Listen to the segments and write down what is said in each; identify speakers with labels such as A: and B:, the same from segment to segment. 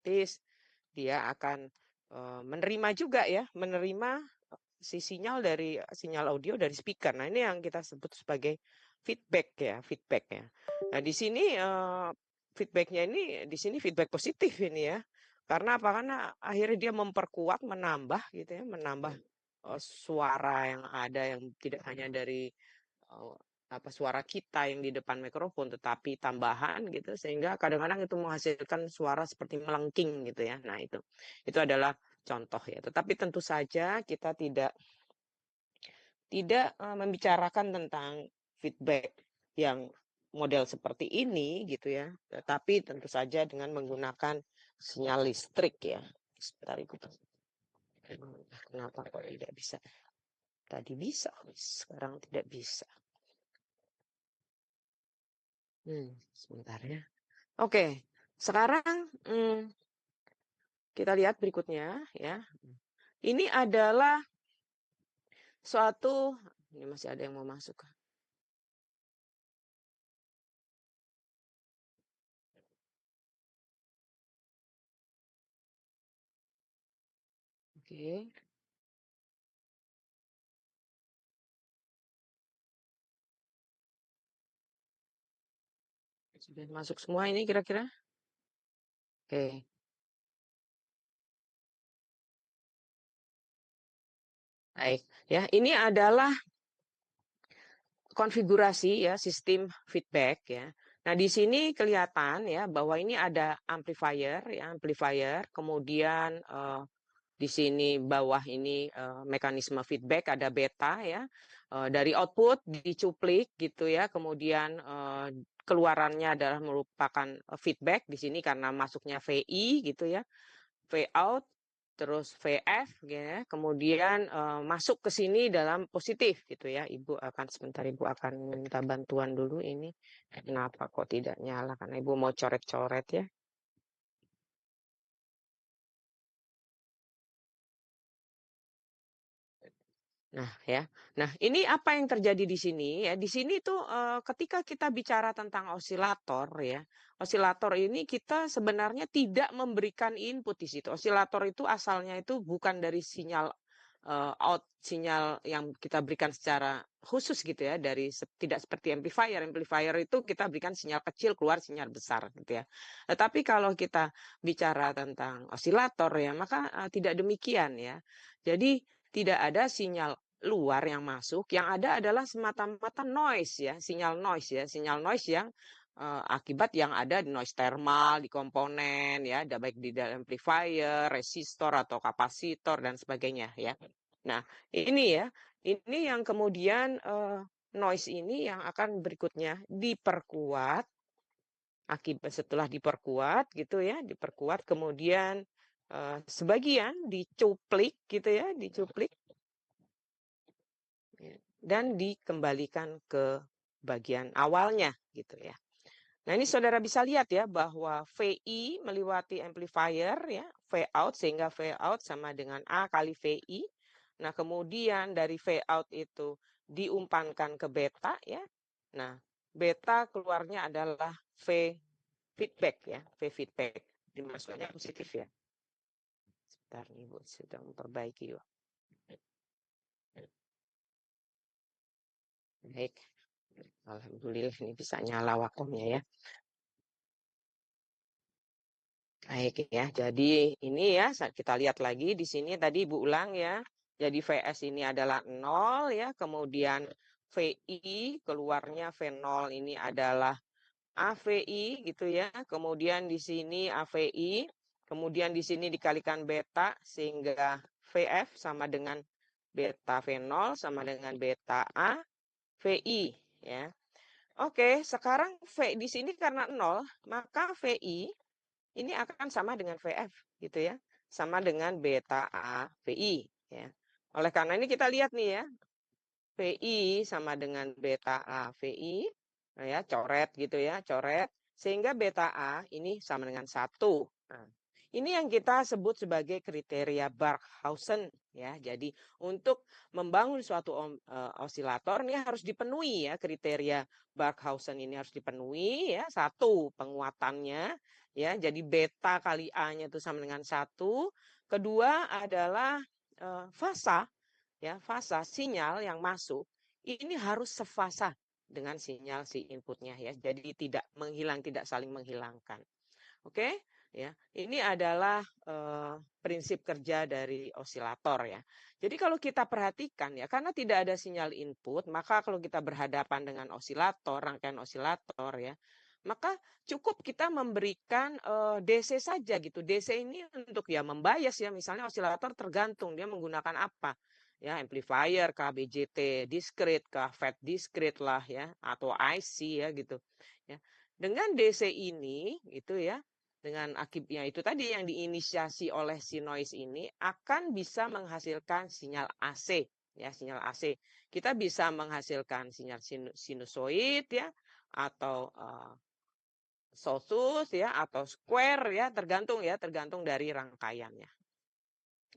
A: otomatis dia akan menerima juga ya, menerima si sinyal audio dari speaker. Nah, ini yang kita sebut sebagai feedback ya, feedback ya. Nah, di sini feedbacknya ini di sini feedback positif ini ya. Karena apa? Karena akhirnya dia memperkuat, menambah gitu ya, menambah suara yang ada yang tidak hanya dari uh, apa suara kita yang di depan mikrofon, tetapi tambahan gitu, sehingga kadang-kadang itu menghasilkan suara seperti melengking gitu ya. Nah, itu adalah contoh ya. Tetapi tentu saja kita tidak membicarakan tentang feedback yang model seperti ini gitu ya, tetapi tentu saja dengan menggunakan sinyal listrik ya. Sebentar Ibu. Kenapa kok tidak bisa? Tadi bisa, sekarang tidak bisa. Sebentar ya. Oke, sekarang kita lihat berikutnya ya. Ini adalah suatu, ini masih ada yang mau masuk. Oke. Sudah masuk semua ini kira-kira? Oke. Baik, ya ini adalah konfigurasi ya sistem feedback ya. Nah, di sini kelihatan ya bahwa ini ada amplifier ya, amplifier, kemudian di sini bawah ini mekanisme feedback ada beta ya. Dari output dicuplik gitu ya, kemudian keluarannya adalah merupakan feedback di sini karena masuknya VI gitu ya. V out, terus VF, ya, kemudian masuk ke sini dalam positif gitu ya. Ibu akan sebentar Ibu akan minta bantuan dulu ini. Kenapa kok tidak nyala? Karena Ibu mau coret-coret ya. Nah, ya. Nah, ini apa yang terjadi di sini ya? Di sini tuh ketika kita bicara tentang osilator ya, osilator ini kita sebenarnya tidak memberikan input di situ. Osilator itu asalnya itu bukan dari sinyal out, sinyal yang kita berikan secara khusus gitu ya, dari tidak seperti amplifier. Amplifier itu kita berikan sinyal kecil keluar sinyal besar gitu ya. Tetapi kalau kita bicara tentang osilator ya, maka tidak demikian ya. Jadi tidak ada sinyal luar yang masuk, yang ada adalah semata-mata noise ya, sinyal noise yang akibat yang ada di noise thermal, di komponen ya, ada baik di dalam amplifier, resistor atau kapasitor dan sebagainya ya. Nah, ini ya, ini yang kemudian noise ini yang akan berikutnya diperkuat akibat setelah diperkuat gitu ya, diperkuat kemudian sebagian dicuplik gitu ya, dicuplik ya, dan dikembalikan ke bagian awalnya gitu ya. Nah, ini saudara bisa lihat ya bahwa VI melewati amplifier ya, V out sehingga V out sama dengan A kali VI. Nah, kemudian dari V out itu diumpankan ke beta ya. Nah, beta keluarnya adalah V feedback ya, V feedback. Dimasuknya positif ya. Sebentar nih Bu, sedang memperbaiki yuk. Baik. Alhamdulillah ini bisa nyala wakomnya ya. Baik ya, jadi ini ya kita lihat lagi di sini tadi Ibu ulang ya. Jadi VS ini adalah 0 ya, kemudian VI keluarnya V0 ini adalah AVI gitu ya. Kemudian di sini AVI, kemudian di sini dikalikan beta sehingga VF sama dengan beta V0 sama dengan beta A VI ya. Oke, sekarang V di sini karena 0, maka VI ini akan sama dengan VF gitu ya. Sama dengan beta A VI ya. Oleh karena ini kita lihat nih ya. VI sama dengan beta A VI nah ya, coret gitu ya, coret sehingga beta A ini sama dengan 1. Nah, Ini yang kita sebut sebagai kriteria Barkhausen ya. Jadi untuk membangun suatu osilator ini harus dipenuhi ya, kriteria Barkhausen ini harus dipenuhi ya. Satu, penguatannya ya. Jadi beta kali A-nya itu sama dengan 1. Kedua adalah fasa ya, fasa sinyal yang masuk ini harus sefasa dengan sinyal si inputnya ya. Jadi tidak menghilang, tidak saling menghilangkan. Oke, ya. Ini adalah prinsip kerja dari osilator ya. Jadi kalau kita perhatikan ya, karena tidak ada sinyal input, maka kalau kita berhadapan dengan osilator, rangkaian osilator ya, maka cukup kita memberikan DC saja gitu. DC ini untuk ya membias ya, misalnya osilator tergantung dia menggunakan apa. Ya, amplifier kah, BJT discrete kah, FET discrete lah ya, atau IC ya gitu. Ya. Dengan DC ini gitu ya, dengan akibatnya itu tadi yang diinisiasi oleh si noise ini akan bisa menghasilkan sinyal AC ya, sinyal AC. Kita bisa menghasilkan sinyal sinusoid ya, atau sosus ya, atau square ya, tergantung dari rangkaiannya.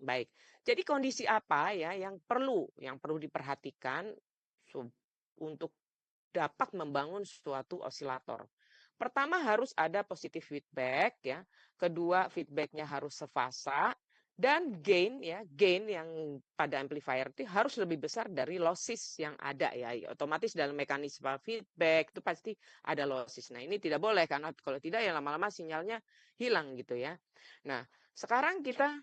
A: Baik. Jadi kondisi apa ya yang perlu diperhatikan untuk dapat membangun suatu osilator? Pertama harus ada positive feedback ya. Kedua feedbacknya harus sefasa dan gain yang pada amplifier itu harus lebih besar dari losses yang ada ya. Otomatis dalam mekanisme feedback itu pasti ada losses. Nah, ini tidak boleh karena kalau tidak ya lama-lama sinyalnya hilang gitu ya. Nah, sekarang kita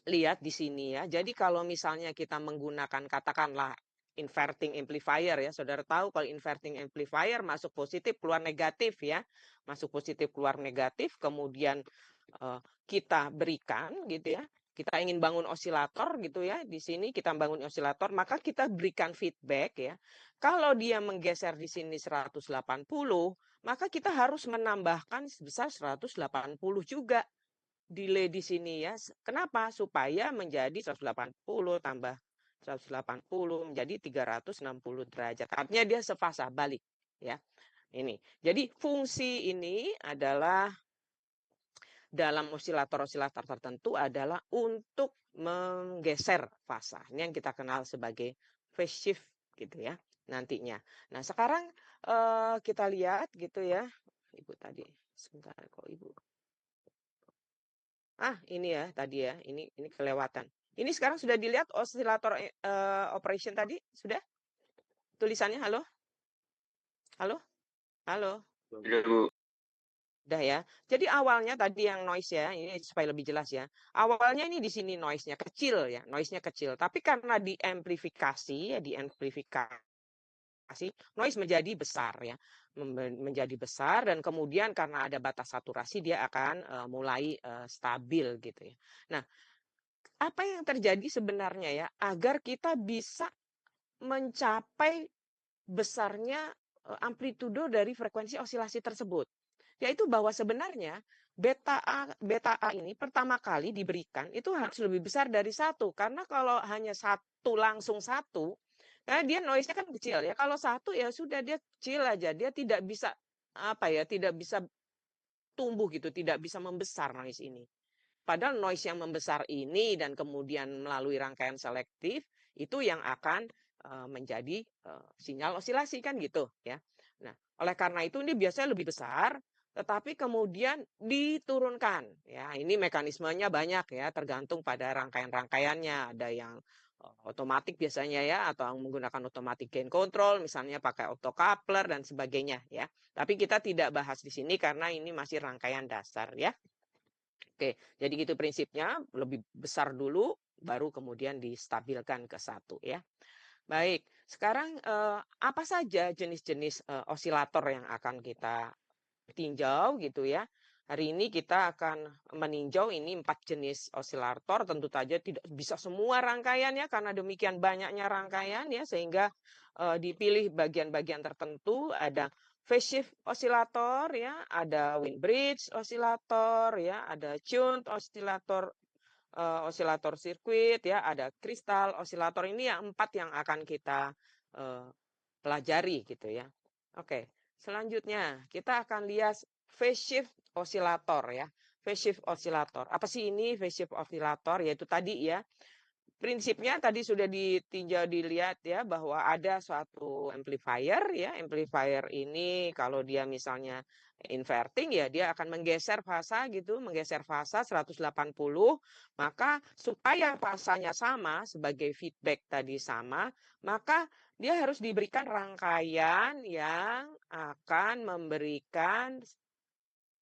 A: lihat di sini ya. Jadi kalau misalnya kita menggunakan katakanlah inverting amplifier ya. Saudara tahu kalau inverting amplifier masuk positif keluar negatif ya. Masuk positif keluar negatif kemudian kita berikan gitu ya. Kita ingin bangun osilator gitu ya. Di sini kita bangun osilator, maka kita berikan feedback ya. Kalau dia menggeser di sini 180, maka kita harus menambahkan sebesar 180 juga delay di sini ya. Kenapa? Supaya menjadi 180 tambah 180 menjadi 360 derajat. Artinya dia sefasa balik ya. Ini. Jadi fungsi ini adalah dalam osilator-osilator tertentu adalah untuk menggeser fasa. Ini yang kita kenal sebagai phase shift gitu ya nantinya. Nah, sekarang kita lihat gitu ya. Ibu tadi sebentar kok Ibu. Ini ya tadi ya, ini kelewatan. Ini sekarang sudah dilihat osilator operation tadi? Sudah? Tulisannya halo? Halo? Halo?
B: Sudah, Bu.
A: Udah ya. Jadi awalnya tadi yang noise ya, ini supaya lebih jelas ya. Awalnya ini di sini noise-nya kecil ya, noise-nya kecil. Tapi karena diamplifikasi noise menjadi besar ya. Menjadi besar dan kemudian karena ada batas saturasi dia akan mulai stabil gitu ya. Nah, apa yang terjadi sebenarnya ya agar kita bisa mencapai besarnya amplitudo dari frekuensi osilasi tersebut. Yaitu bahwa sebenarnya beta A ini pertama kali diberikan itu harus lebih besar dari 1 karena kalau hanya langsung satu, karena dia noise-nya kan kecil ya. Kalau 1 ya sudah dia kecil aja, dia tidak bisa tidak bisa tumbuh gitu, tidak bisa membesar noise ini. Padahal noise yang membesar ini dan kemudian melalui rangkaian selektif itu yang akan menjadi sinyal osilasi kan gitu ya. Nah, oleh karena itu ini biasanya lebih besar tetapi kemudian diturunkan ya. Ini mekanismenya banyak ya, tergantung pada rangkaian-rangkaiannya. Ada yang otomatis biasanya ya atau yang menggunakan automatic gain control misalnya pakai optocoupler dan sebagainya ya. Tapi kita tidak bahas di sini karena ini masih rangkaian dasar ya. Oke, jadi gitu prinsipnya, lebih besar dulu, baru kemudian distabilkan ke 1 ya. Baik, sekarang apa saja jenis-jenis osilator yang akan kita tinjau gitu ya. Hari ini kita akan meninjau ini 4 jenis osilator, tentu saja tidak bisa semua rangkaiannya karena demikian banyaknya rangkaian ya, sehingga dipilih bagian-bagian tertentu, ada phase shift osilator ya, ada wind bridge osilator ya, ada tuned osilator, osilator sirkuit ya, ada kristal osilator. Ini yang 4 yang akan kita pelajari gitu ya. Oke, selanjutnya kita akan lihat phase shift osilator ya. phase shift oscillator. Apa sih ini phase shift oscillator? Yaitu tadi ya, prinsipnya tadi sudah ditinjau dilihat ya bahwa ada suatu amplifier ya. Amplifier ini kalau dia misalnya inverting ya dia akan menggeser fasa gitu, menggeser fasa 180, maka supaya fasanya sama sebagai feedback tadi sama, maka dia harus diberikan rangkaian yang akan memberikan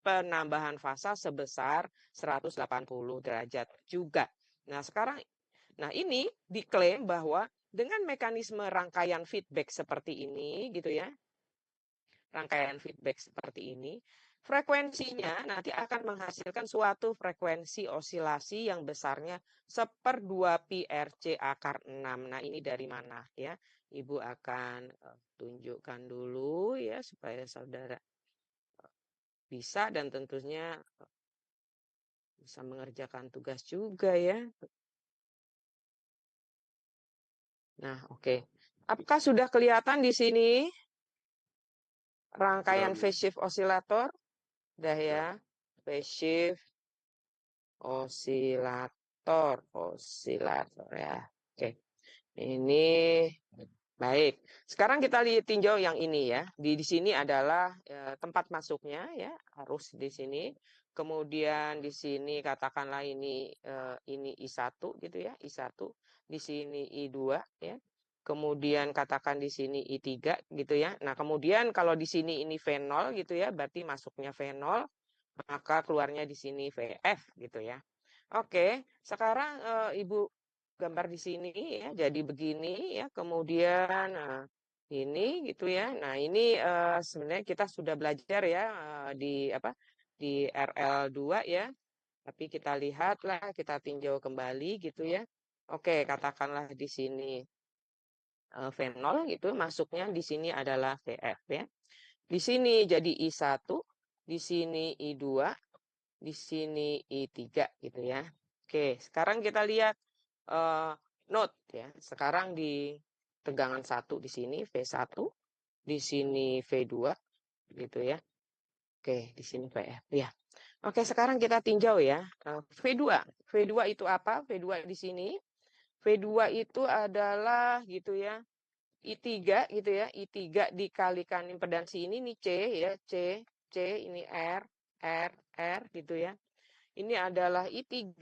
A: penambahan fasa sebesar 180 derajat juga. Nah, ini diklaim bahwa dengan mekanisme rangkaian feedback seperti ini gitu ya. Rangkaian feedback seperti ini, frekuensinya nanti akan menghasilkan suatu frekuensi osilasi yang besarnya 1/2 pi RC akar 6. Nah, ini dari mana ya? Ibu akan tunjukkan dulu ya supaya saudara bisa dan tentunya bisa mengerjakan tugas juga ya. Nah, oke. Apakah sudah kelihatan di sini rangkaian phase shift oscillator? Udah ya. Phase shift osilator ya. Oke. Ini baik. Sekarang kita tinjau yang ini ya. Di sini adalah tempat masuknya ya, harus di sini. Kemudian di sini katakanlah ini I1 gitu ya, I1. Di sini I2 ya. Kemudian katakan di sini I3 gitu ya. Nah, kemudian kalau di sini ini V0 gitu ya, berarti masuknya V0, maka keluarnya di sini VF gitu ya. Oke, sekarang Ibu gambar di sini ya, jadi begini ya. Kemudian ini gitu ya. Nah, ini sebenarnya kita sudah belajar ya di apa? Di RL2 ya. Tapi kita lihatlah, kita tinjau kembali gitu ya. Oke, katakanlah di sini V0 gitu, masuknya di sini adalah VF ya. Di sini jadi I1, di sini I2, di sini I3 gitu ya. Oke, sekarang kita lihat note ya. Sekarang di tegangan 1 di sini V1, di sini V2 gitu ya. Oke, di sini VF ya. Oke, sekarang kita tinjau ya. V2. V2 itu apa? V2 di sini. V2 itu adalah gitu ya. I3 gitu ya. I3 dikalikan impedansi ini nih C ya, C ini R gitu ya. Ini adalah I3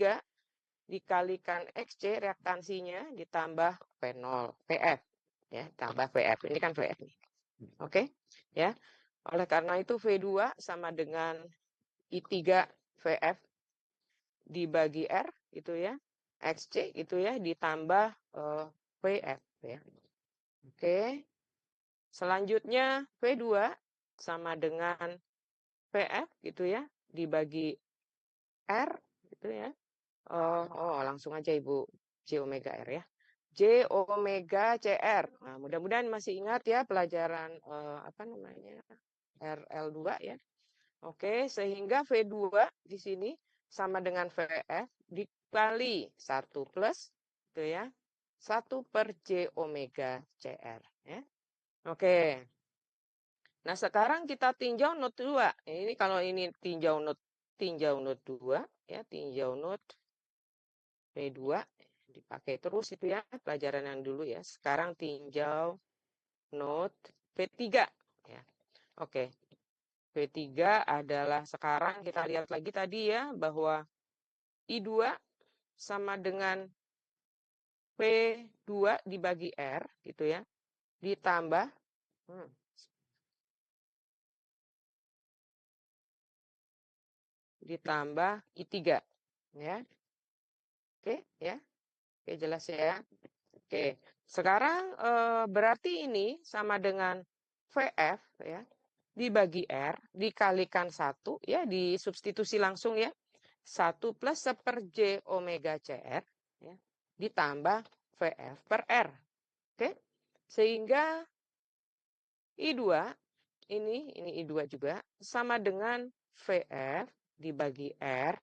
A: dikalikan XC reaktansinya ditambah V0 VF ya, tambah VF. Ini kan VF nih. Oke, ya. Oleh karena itu V2 sama dengan I3 VF dibagi R gitu ya. XC gitu ya ditambah VF ya. Oke. Selanjutnya V2 sama dengan VF gitu ya dibagi R gitu ya. Langsung aja Ibu J omega R ya. J omega CR. Nah, mudah-mudahan masih ingat ya pelajaran apa namanya? RL2 ya. Oke, sehingga V2 di sini sama dengan VF dikali 1 plus gitu ya. 1/J omega CR ya. Oke. Nah, sekarang kita tinjau node 2. Ini kalau ini tinjau node 2 ya, tinjau node V2 dipakai terus itu ya pelajaran yang dulu ya. Sekarang tinjau node V3 ya. Oke. V3 adalah sekarang kita lihat lagi tadi ya bahwa I2 sama dengan V2 dibagi R gitu ya. Ditambah I3 ya. Oke ya. Oke jelas ya. Oke. Sekarang berarti ini sama dengan VF ya dibagi R dikalikan 1 ya disubstitusi langsung ya. 1 plus 1/J omega CR ya, ditambah VF per R. Oke. Sehingga I2 ini I2 juga sama dengan VF dibagi R.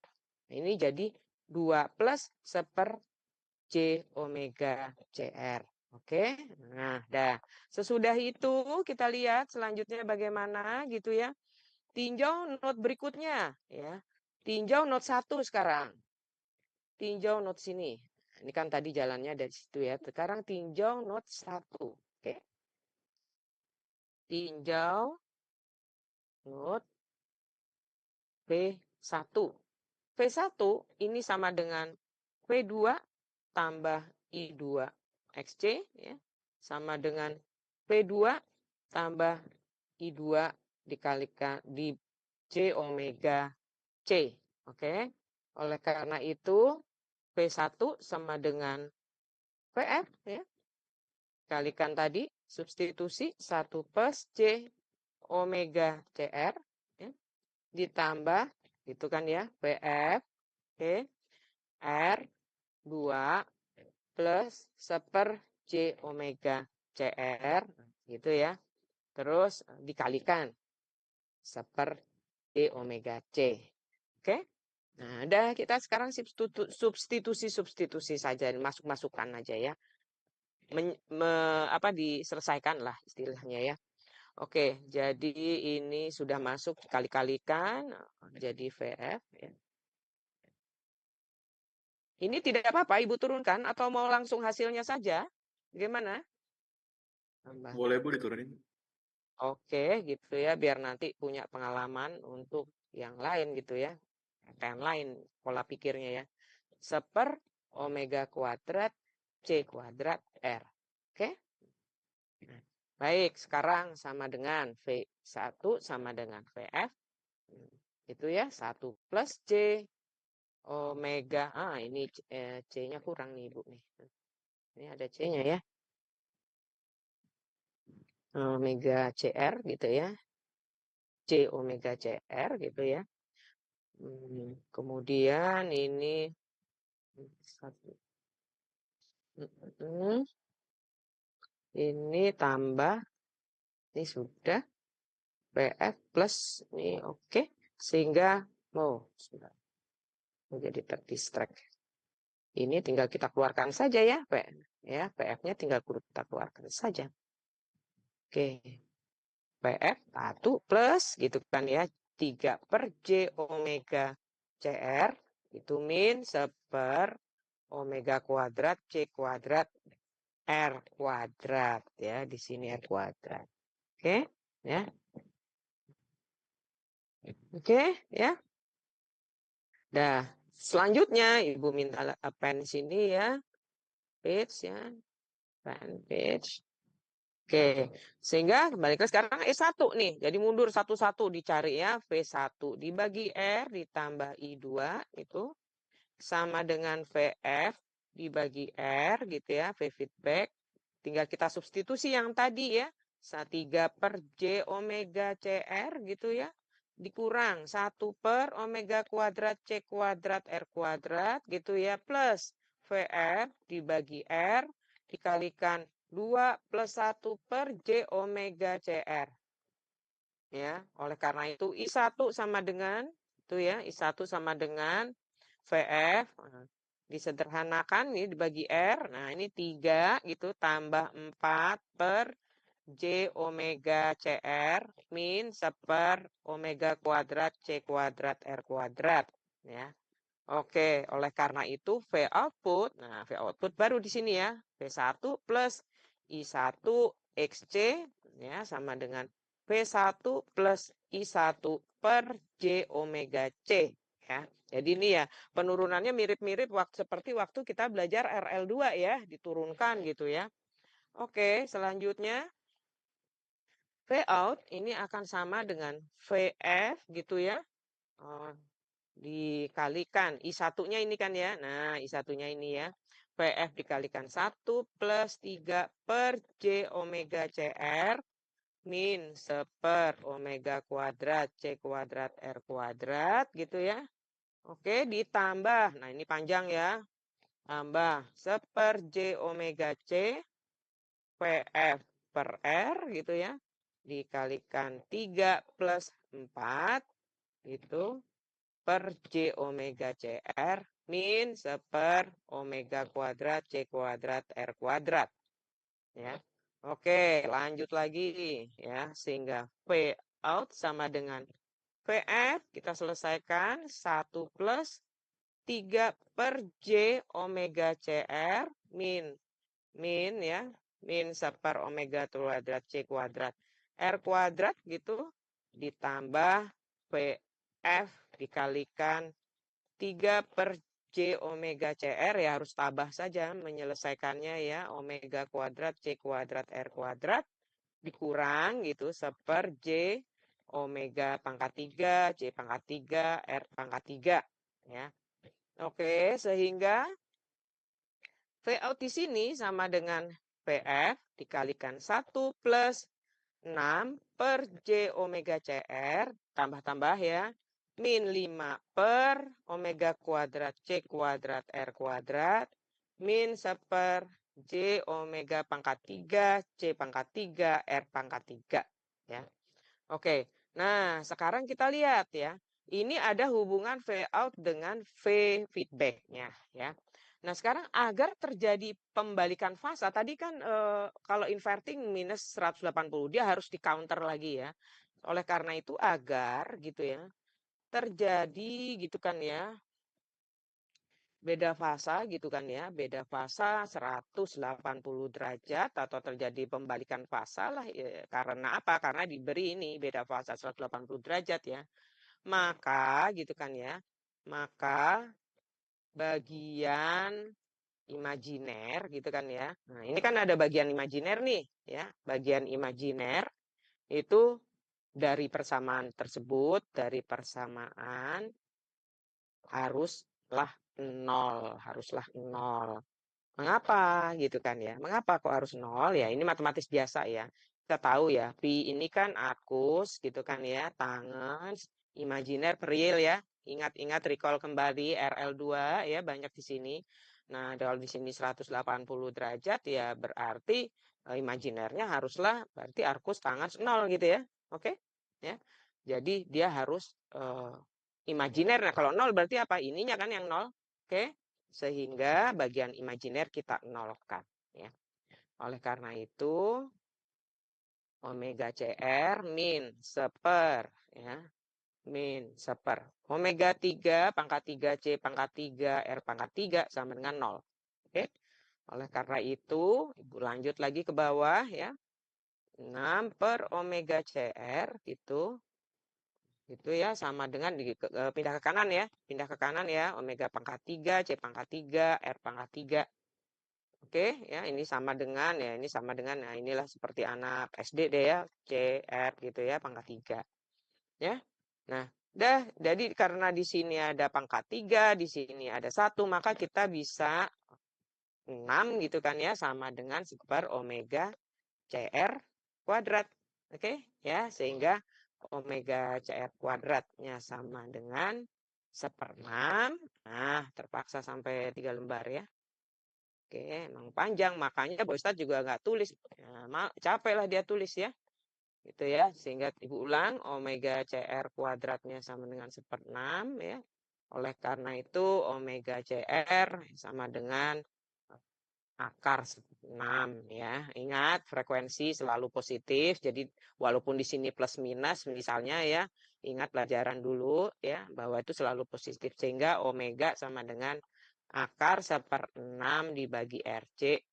A: Ini jadi 2 plus 1/J omega CR. Oke. Nah, dah. Sesudah itu kita lihat selanjutnya bagaimana gitu ya. Tinjau node berikutnya ya. Tinjau not 1 sekarang. Tinjau not sini. Ini kan tadi jalannya dari situ ya. Sekarang tinjau not 1. Oke. Tinjau not V1. V1 ini sama dengan V2 tambah I2 XC ya. Sama dengan V2 tambah I2 dikalikan di J omega C. Oke. Oleh karena itu V1 sama dengan VF ya. Kalikan tadi substitusi 1 plus J omega CR ya. Ditambah itu kan ya VF oke, R 2 plus 1 J omega CR gitu ya. Terus dikalikan 1 J omega C. Oke. Nah, udah kita sekarang substitusi saja, masuk-masukkan aja ya. Diselesaikan lah istilahnya ya. Oke, jadi ini sudah masuk kali-kalikan jadi VF ya. Ini tidak apa-apa Ibu turunkan atau mau langsung hasilnya saja? Bagaimana?
B: Boleh Bu diturunin.
A: Oke, gitu ya, biar nanti punya pengalaman untuk yang lain gitu ya. Yang lain pola pikirnya ya. 1 omega kuadrat C kuadrat R. Oke? Baik, sekarang sama dengan V1 sama dengan VF. Itu ya, 1 plus J omega. Ini C-nya kurang nih Ibu nih. Ini ada C-nya ya. Omega CR gitu ya. C omega CR gitu ya. Kemudian ini 1. Ini tambah, ini sudah PF plus ini oke. Sehingga sudah menjadi terdistract. Ini tinggal kita keluarkan saja ya, PF-nya tinggal kita keluarkan saja. Oke. PF 1 plus gitu kan ya, 3 per J omega CR itu min 1 omega kuadrat C kuadrat R kuadrat ya, di sini R kuadrat. Oke, ya. Oke, ya. Nah, selanjutnya Ibu minta append sini ya. Page ya. Append page. Oke, sehingga kembali ke sekarang E1 nih. Jadi mundur satu-satu dicari ya. V1 dibagi R ditambah I2 itu sama dengan VF dibagi R gitu ya, V feedback. Tinggal kita substitusi yang tadi ya. 3 per J omega CR gitu ya. Dikurang 1 per omega kuadrat C kuadrat R kuadrat gitu ya. Plus VF dibagi R dikalikan 2 plus 1 per J omega CR. Ya, oleh karena itu I1 sama dengan itu ya, I1 sama dengan VF. Disederhanakan nih dibagi R. Nah, ini 3 gitu tambah 4 per J omega CR min 1 omega kuadrat C kuadrat R kuadrat ya. Oke, oleh karena itu V output, nah V output baru di sini ya, V1 plus I1 XC ya sama dengan V1 plus I1 per J omega C ya. Jadi ini ya penurunannya mirip-mirip seperti waktu kita belajar RL2 ya, diturunkan gitu ya. Oke, selanjutnya V out ini akan sama dengan VF gitu ya. Dikalikan I1-nya ini kan ya. Nah, I1-nya ini ya. VF dikalikan 1 plus 3 per J omega CR min 1 omega kuadrat C kuadrat R kuadrat gitu ya. Oke, ditambah. Nah, ini panjang ya. Tambah 1 J omega C VF per R gitu ya. Dikalikan 3 plus 4 gitu per J omega CR min 1 omega kuadrat C kuadrat R kuadrat. Ya. Oke, lanjut lagi ya. Sehingga V out sama dengan VF kita selesaikan 1 plus 3 per J omega CR min ya, min 1/, omega kuadrat C kuadrat R kuadrat gitu, ditambah VF dikalikan 3 per J omega CR, ya harus tabah saja menyelesaikannya ya, omega kuadrat C kuadrat R kuadrat, dikurang gitu 1/, J omega pangkat 3, C pangkat 3, R pangkat 3 ya. Oke, sehingga V out di sini sama dengan VF dikalikan 1 plus 6 per J omega CR, tambah-tambah ya, min 5 per omega kuadrat C kuadrat R kuadrat, min 1/, J omega pangkat 3, C pangkat 3, R pangkat 3. Ya. Oke, nah sekarang kita lihat ya. Ini ada hubungan V out dengan V feedback-nya ya. Nah sekarang agar terjadi pembalikan fasa, tadi kan kalau inverting minus 180, dia harus di counter lagi ya. Oleh karena itu agar gitu ya, terjadi gitu kan ya, beda fasa gitu kan ya, beda fasa 180 derajat atau terjadi pembalikan fasa lah ya. Karena apa? Karena diberi ini beda fasa 180 derajat ya. Maka gitu kan ya, maka bagian imajiner gitu kan ya. Nah, ini kan ada bagian imajiner nih ya. Bagian imajiner itu dari persamaan tersebut, dari persamaan haruslah nol. Mengapa gitu kan ya? Mengapa kok harus nol ya? Ini matematis biasa ya. Kita tahu ya, pi ini kan akus gitu kan ya, tangen, imajiner per real ya. Ingat-ingat recall kembali RL2 ya, banyak di sini. Nah, kalau di sini 180 derajat ya berarti imajinernya haruslah berarti arkus tangen 0 gitu ya. Oke? Ya. Jadi dia harus imajiner. Nah, kalau 0 berarti apa? Ininya kan yang 0. Oke? Sehingga bagian imajiner kita nolkan ya. Oleh karena itu omega CR min 1/, ya. Min 1/. Omega 3 pangkat 3 C pangkat 3 R pangkat 3 sama dengan 0. Oke. Oleh karena itu Ibu lanjut lagi ke bawah ya. 6 per omega CR itu ya sama dengan pindah ke kanan ya. Pindah ke kanan ya, omega pangkat 3 C pangkat 3 R pangkat 3. Oke, ya ini sama dengan ya, ini sama dengan, nah inilah seperti anak SD deh ya, CR gitu ya, pangkat 3. Ya. Nah, jadi karena di sini ada pangkat 3, di sini ada 1, maka kita bisa 6 gitu kan ya, sama dengan 1/, omega CR kuadrat. Oke, ya, sehingga omega CR kuadratnya sama dengan 1/6. Nah, terpaksa sampai 3 lembar ya. Oke, emang panjang, makanya Pak Ustadz juga nggak tulis. Ya, capek lah dia tulis ya. Gitu ya, sehingga Ibu ulang, omega CR kuadratnya sama dengan 1/6 ya. Oleh karena itu omega CR sama dengan akar 6 ya. Ingat frekuensi selalu positif. Jadi walaupun di sini plus minus misalnya ya, ingat pelajaran dulu ya bahwa itu selalu positif sehingga omega sama dengan akar 1/6 dibagi RC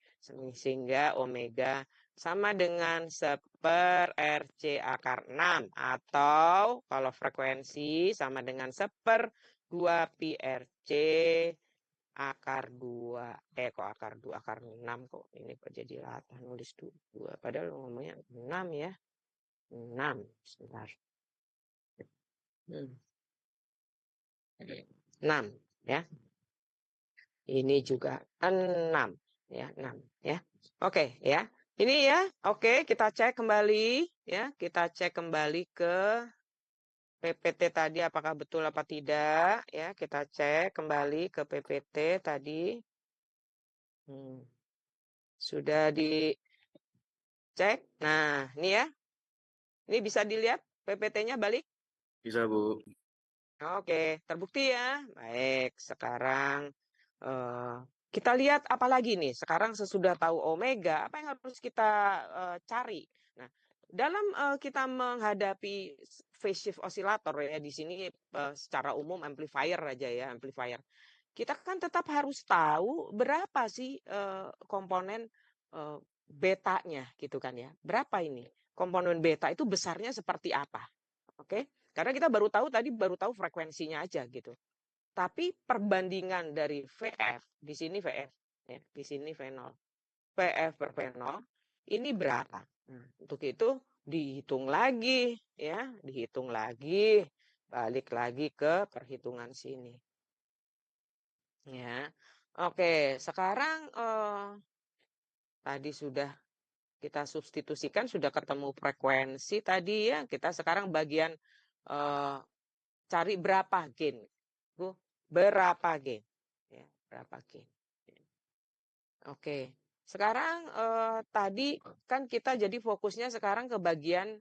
A: sehingga omega sama dengan 1/RC akar 6 atau kalau frekuensi sama dengan 1/2 pi RC akar 2. Kok akar 2, akar 6 kok. Ini kok jadi latah nulis 2. Padahal ngomongnya 6 ya. 6. Sebentar. 6 ya. Ini juga 6 ya, 6 ya. Oke ya. Ini ya. Oke, kita cek kembali ya. Kita cek kembali ke PPT tadi apakah betul apa tidak ya. Kita cek kembali ke PPT tadi. Sudah dicek. Nah, ini ya. Ini bisa dilihat PPT-nya balik?
B: Bisa, Bu.
A: Oke, terbukti ya. Baik, sekarang kita lihat apa lagi nih. Sekarang sesudah tahu omega, apa yang harus kita cari? Nah, dalam kita menghadapi phase shift oscillator ya, di sini secara umum amplifier aja ya, amplifier. Kita kan tetap harus tahu berapa sih komponen betanya gitu kan ya. Berapa ini? Komponen beta itu besarnya seperti apa? Oke? Karena kita baru tahu frekuensinya aja gitu. Tapi perbandingan dari VF, di sini VF ya, di sini V0. VF per V0 ini berapa? Nah, untuk itu dihitung lagi ya, dihitung lagi, balik lagi ke perhitungan sini. Ya. Oke, sekarang tadi sudah kita substitusikan, sudah ketemu frekuensi tadi ya. Kita sekarang bagian cari berapa gain. Bu, berapa gain? Ya, berapa gain. Oke. Sekarang tadi kan kita jadi fokusnya sekarang ke bagian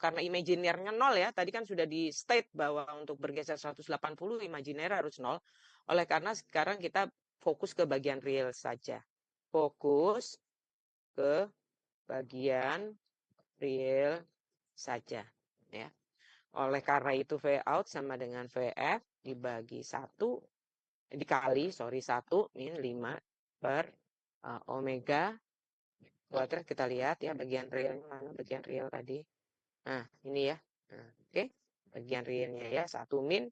A: karena imajinernya 0 ya. Tadi kan sudah di state bahwa untuk bergeser 180 imajiner harus 0. Oleh karena sekarang kita fokus ke bagian real saja. Fokus ke bagian real saja ya. Oleh karena itu V out sama dengan VF dibagi 1 dikali 1 min 5 per omega kuadrat. Kita lihat ya bagian real mana, bagian real tadi. Nah, ini ya. Nah, oke. Bagian realnya ya 1 min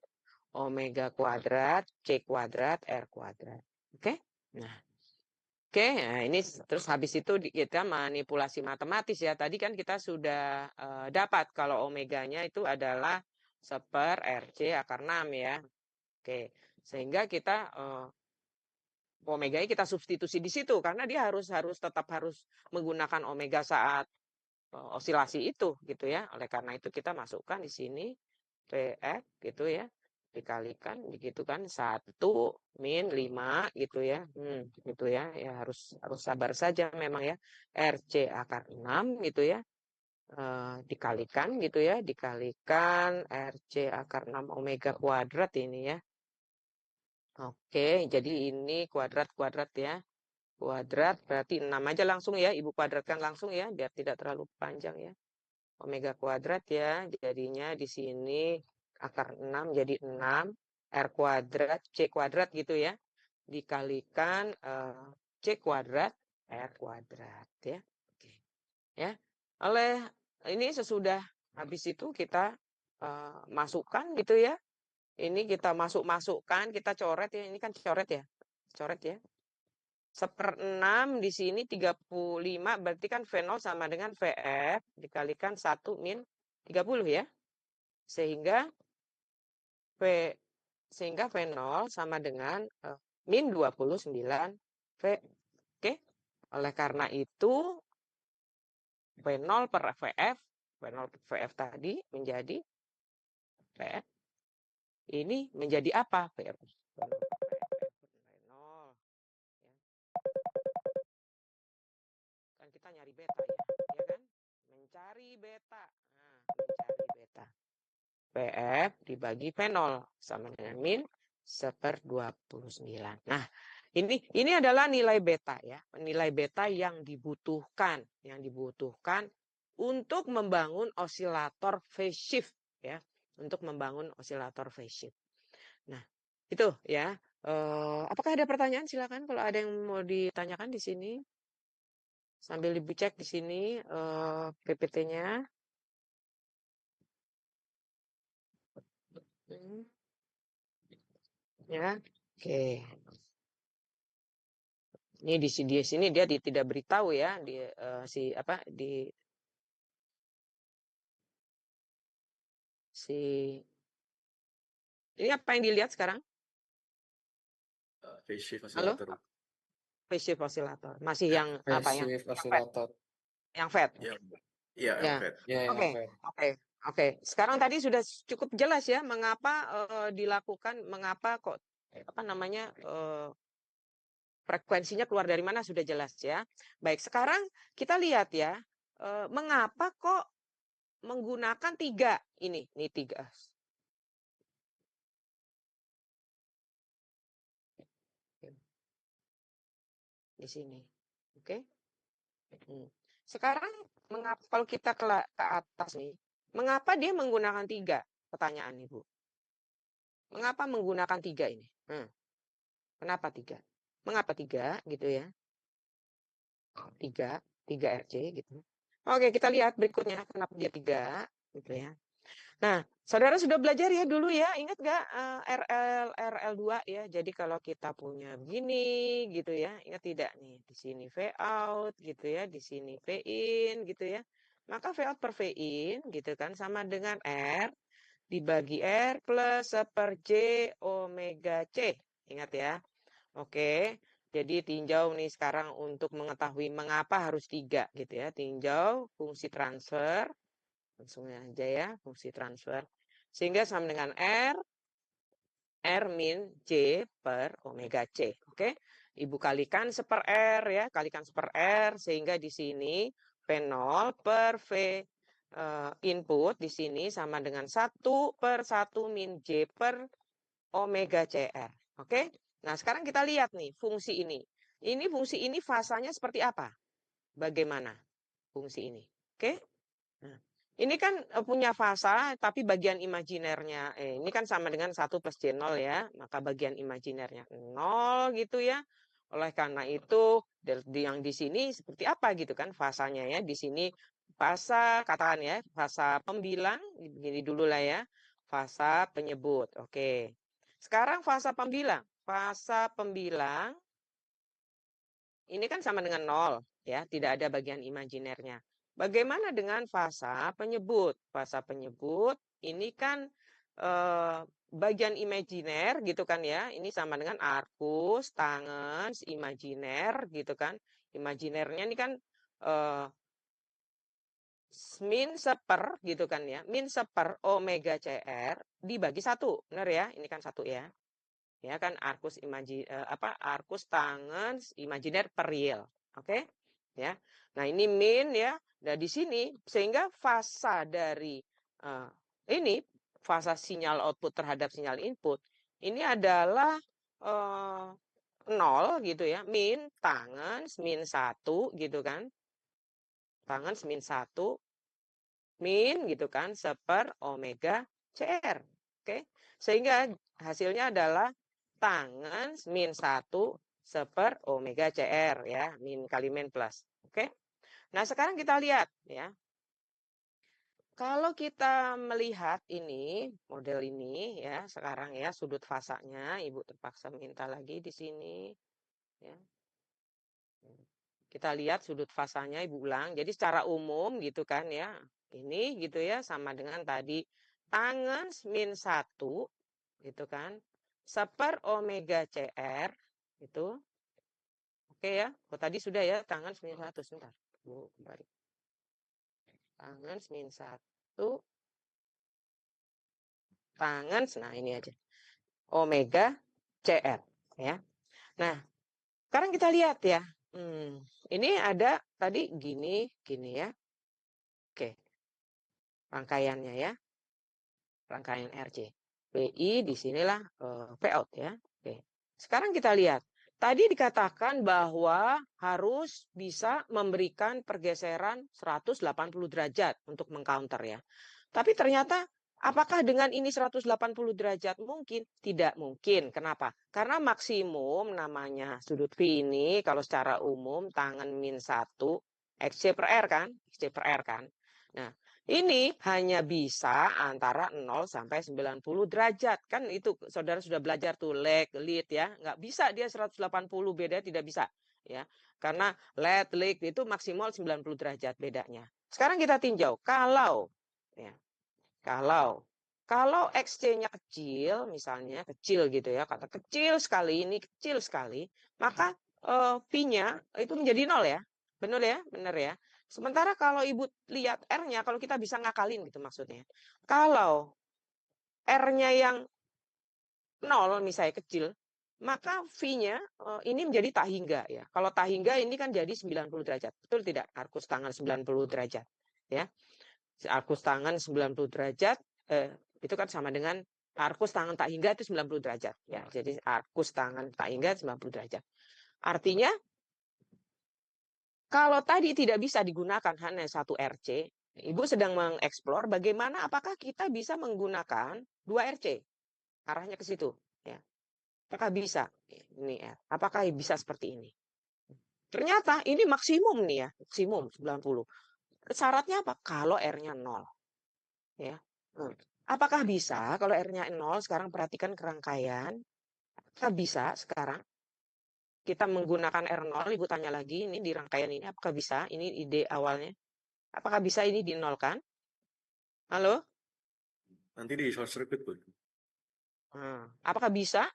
A: omega kuadrat C kuadrat R kuadrat. Oke. Nah, oke, nah ini terus habis itu kita manipulasi matematis ya. Tadi kan kita sudah dapat kalau omeganya itu adalah 1/RC akar 6 ya. Oke, sehingga kita omega kita substitusi di situ karena dia tetap harus menggunakan omega saat osilasi itu gitu ya. Oleh karena itu kita masukkan di sini PF gitu ya, dikalikan begitu kan 1 min 5 gitu ya. Gitu ya. Ya harus sabar saja memang ya. RC akar 6 gitu ya. Dikalikan gitu ya, dikalikan RC akar 6 omega kuadrat ini ya. Oke, jadi ini kuadrat ya. Kuadrat berarti 6 aja langsung ya, Ibu kuadratkan langsung ya, biar tidak terlalu panjang ya. Omega kuadrat ya, jadinya di sini akar 6 jadi 6, R kuadrat, C kuadrat gitu ya. Dikalikan C kuadrat, R kuadrat ya. Oke. Ya. Oleh ini sesudah habis itu kita masukkan gitu ya. Ini kita masukkan, kita coret ya. Ini kan coret ya. Coret ya. 1/6 di sini 35 berarti kan V0 sama dengan VF dikalikan 1 min 30 ya. Sehingga V0 sama dengan min 29 V. Oke. Oleh karena itu V0 per VF, V0 per VF tadi menjadi VF. Ini menjadi apa? VF. Kan kita nyari beta ya kan? Mencari beta. Nah, mencari beta. PF dibagi V0 sama dengan min 1/29. Nah, ini adalah nilai beta ya. Nilai beta yang dibutuhkan untuk membangun osilator phase shift ya, untuk membangun osilator phase shift. Nah, itu ya. Apakah ada pertanyaan? Silakan kalau ada yang mau ditanyakan di sini. Sambil Ibu cek di sini PPT-nya. Ya, oke. Ini di sini dia tidak beritahu ya di ini apa yang dilihat sekarang?
B: Phase shift
A: Halo?
B: oscillator.
A: Phase shift oscillator. Masih
B: Ya,
A: yang
C: phase
A: apa yang
C: shift
A: FET?
C: oscillator.
A: Yang FET.
B: Ya, iya,
A: Ya.
B: FET.
C: Ya, yang
A: Oke.
C: FET.
A: Oke. Sekarang tadi sudah cukup jelas ya mengapa dilakukan, mengapa kok frekuensinya keluar dari mana sudah jelas ya. Baik, sekarang kita lihat ya, mengapa kok menggunakan 3 ini 3. Di sini. Oke. Sekarang mengapa kalau kita ke atas nih, mengapa dia menggunakan 3? Pertanyaan Ibu. Mengapa menggunakan 3 ini? Kenapa 3? Mengapa 3 gitu ya? 3 RC gitu. Oke, kita lihat berikutnya kenapa dia 3 gitu ya. Nah, saudara sudah belajar ya dulu ya, ingat nggak RL2 ya. Jadi kalau kita punya begini gitu ya, ingat tidak nih, di sini V out gitu ya, di sini V in gitu ya. Maka V out per V in gitu kan sama dengan R dibagi R plus 1/J omega C. Ingat ya. Oke. Jadi tinjau nih sekarang untuk mengetahui mengapa harus 3 gitu ya. Tinjau fungsi transfer. Langsung aja ya, fungsi transfer. Sehingga sama dengan R min J per omega C. Oke. Ibu kalikan 1/R ya, kalikan 1/R sehingga di sini V0 per V input di sini sama dengan 1/1 min J per omega CR. Oke. Nah, sekarang kita lihat nih fungsi ini. Ini fungsi ini fasanya seperti apa? Bagaimana fungsi ini? Oke. Nah, ini kan punya fasa, tapi bagian imajinernya, ini kan sama dengan 1 plus J0 ya, maka bagian imajinernya 0 gitu ya. Oleh karena itu, yang di sini seperti apa gitu kan fasanya ya. Di sini fasa, katakan ya, fasa pembilang, begini dulu lah ya, fasa penyebut. Oke. Sekarang fasa pembilang. Fasa pembilang, ini kan sama dengan 0 ya, tidak ada bagian imajinernya. Bagaimana dengan fasa penyebut? Fasa penyebut ini kan bagian imajiner gitu kan ya. Ini sama dengan arcus, tangens, imajiner gitu kan. Imajinernya ini kan min 1/, gitu kan ya. Min 1/, omega CR dibagi 1. Benar ya? Ini kan 1 ya. Ya kan arcus arcus tangens imajiner per real. Oke? Ya. Nah, ini min ya. Nah, di sini sehingga fasa dari ini fasa sinyal output terhadap sinyal input ini adalah 0 gitu ya. Min tangens min 1 gitu kan. Tangens min 1 min gitu kan 1/, omega CR. Oke. Sehingga hasilnya adalah tangens min 1 1/, omega CR ya, min kali min plus. Oke. Nah, sekarang kita lihat ya. Kalau kita melihat ini, model ini ya, sekarang ya sudut fasanya, Ibu terpaksa minta lagi di sini ya. Kita lihat sudut fasanya Ibu ulang. Jadi secara umum gitu kan ya. Ini gitu ya sama dengan tadi tangens min 1 gitu kan. 1/, omega CR itu. Oke ya. Oh, tadi sudah ya tangens min 1 sebentar. Bu, kembali. Tangens min 1 tangens, nah ini aja. Omega CR ya. Nah, sekarang kita lihat ya. Ini ada tadi gini ya. Oke. Rangkaiannya ya. Rangkaian RC. PI di sinilah P out ya. Oke. Sekarang kita lihat. Tadi dikatakan bahwa harus bisa memberikan pergeseran 180 derajat untuk mengcounter ya. Tapi ternyata apakah dengan ini 180 derajat mungkin? Tidak mungkin. Kenapa? Karena maksimum namanya sudut V ini kalau secara umum tangan min 1 XC per R kan? XC per R kan? Nah, ini hanya bisa antara 0 sampai 90 derajat. Kan itu saudara sudah belajar tuh lag, lead ya. Nggak bisa dia 180 beda tidak bisa. Ya, karena lag, lead itu maksimal 90 derajat bedanya. Sekarang kita tinjau. Kalau XC-nya kecil, misalnya kecil gitu ya, kata kecil sekali, ini kecil sekali, maka V-nya itu menjadi 0 ya. Benar ya? Benar ya. Sementara kalau Ibu lihat R-nya, kalau kita bisa ngakalin gitu maksudnya. Kalau R-nya yang 0 misalnya kecil, maka V-nya ini menjadi tak hingga ya. Kalau tak hingga ini kan jadi 90 derajat. Betul tidak? Arcus tangan 90 derajat. Ya. Arcus tangan 90 derajat itu kan sama dengan arcus tangan tak hingga itu 90 derajat ya. Jadi arcus tangan tak hingga 90 derajat. Artinya Kalau tadi tidak bisa digunakan hanya satu RC, Ibu sedang mengeksplor bagaimana apakah kita bisa menggunakan 2 RC. Arahnya ke situ, ya. Apakah bisa? Ini R. Apakah bisa seperti ini? Ternyata ini maksimum nih ya, maksimum 90. Syaratnya apa? Kalau R-nya 0. Ya. Apakah bisa kalau R-nya 0? Sekarang perhatikan kerangkaian. Apakah bisa sekarang kita menggunakan R0? Ibu tanya lagi, ini di rangkaian ini apakah bisa? Ini ide awalnya. Apakah bisa ini dinolkan? Halo?
B: Nanti di short circuit, Bu.
A: Apakah bisa?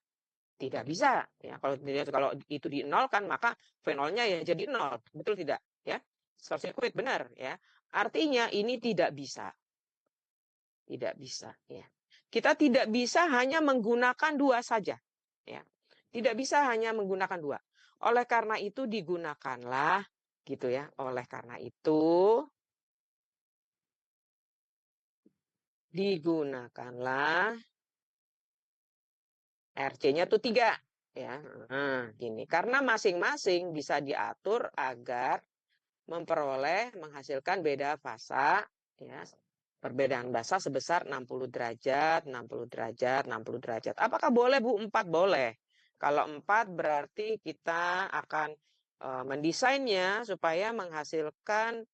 A: Tidak bisa. Ya, kalau itu dinolkan, maka V0-nya ya jadi 0. Betul tidak? Ya. Short circuit benar ya. Artinya ini tidak bisa. Tidak bisa ya. Kita tidak bisa hanya menggunakan 2 saja ya. Tidak bisa hanya menggunakan 2. Oleh karena itu digunakanlah gitu ya. Oleh karena itu digunakanlah RC-nya tuh 3 ya. Nah, gini. Karena masing-masing bisa diatur agar menghasilkan beda fasa ya. Perbedaan fasa sebesar 60 derajat, 60 derajat, 60 derajat. Apakah boleh Bu? 4 boleh. Kalau 4 berarti kita akan mendesainnya supaya menghasilkan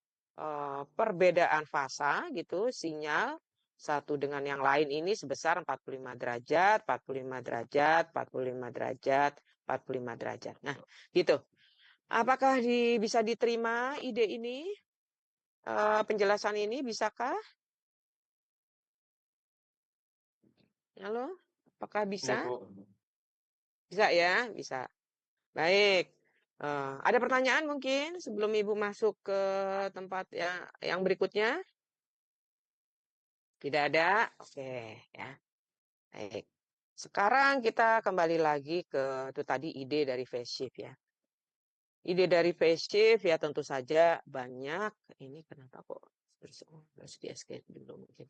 A: perbedaan fasa gitu, sinyal satu dengan yang lain ini sebesar 45 derajat, 45 derajat, 45 derajat, 45 derajat. Nah, gitu. Apakah bisa diterima ide ini? Penjelasan ini bisakah? Halo? Apakah bisa? Bisa ya? Bisa. Baik. Ada pertanyaan mungkin sebelum Ibu masuk ke tempat yang berikutnya? Tidak ada? Oke, ya. Baik. Sekarang kita kembali lagi ke itu tadi ide dari phase shift ya. Ide dari phase shift ya tentu saja banyak. Ini kenapa kok harus di escape dulu mungkin.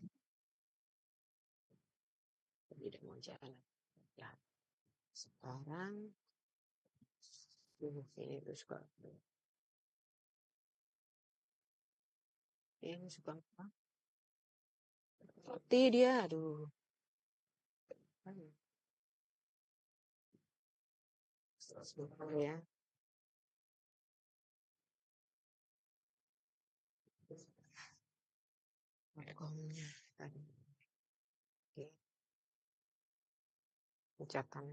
A: Tidak mau jalan. Ya. Sekarang ini tuh suka ini suka apa? Mati dia, aduh. Sebentar ya. Makomnya tadi. Oke. Ucapan.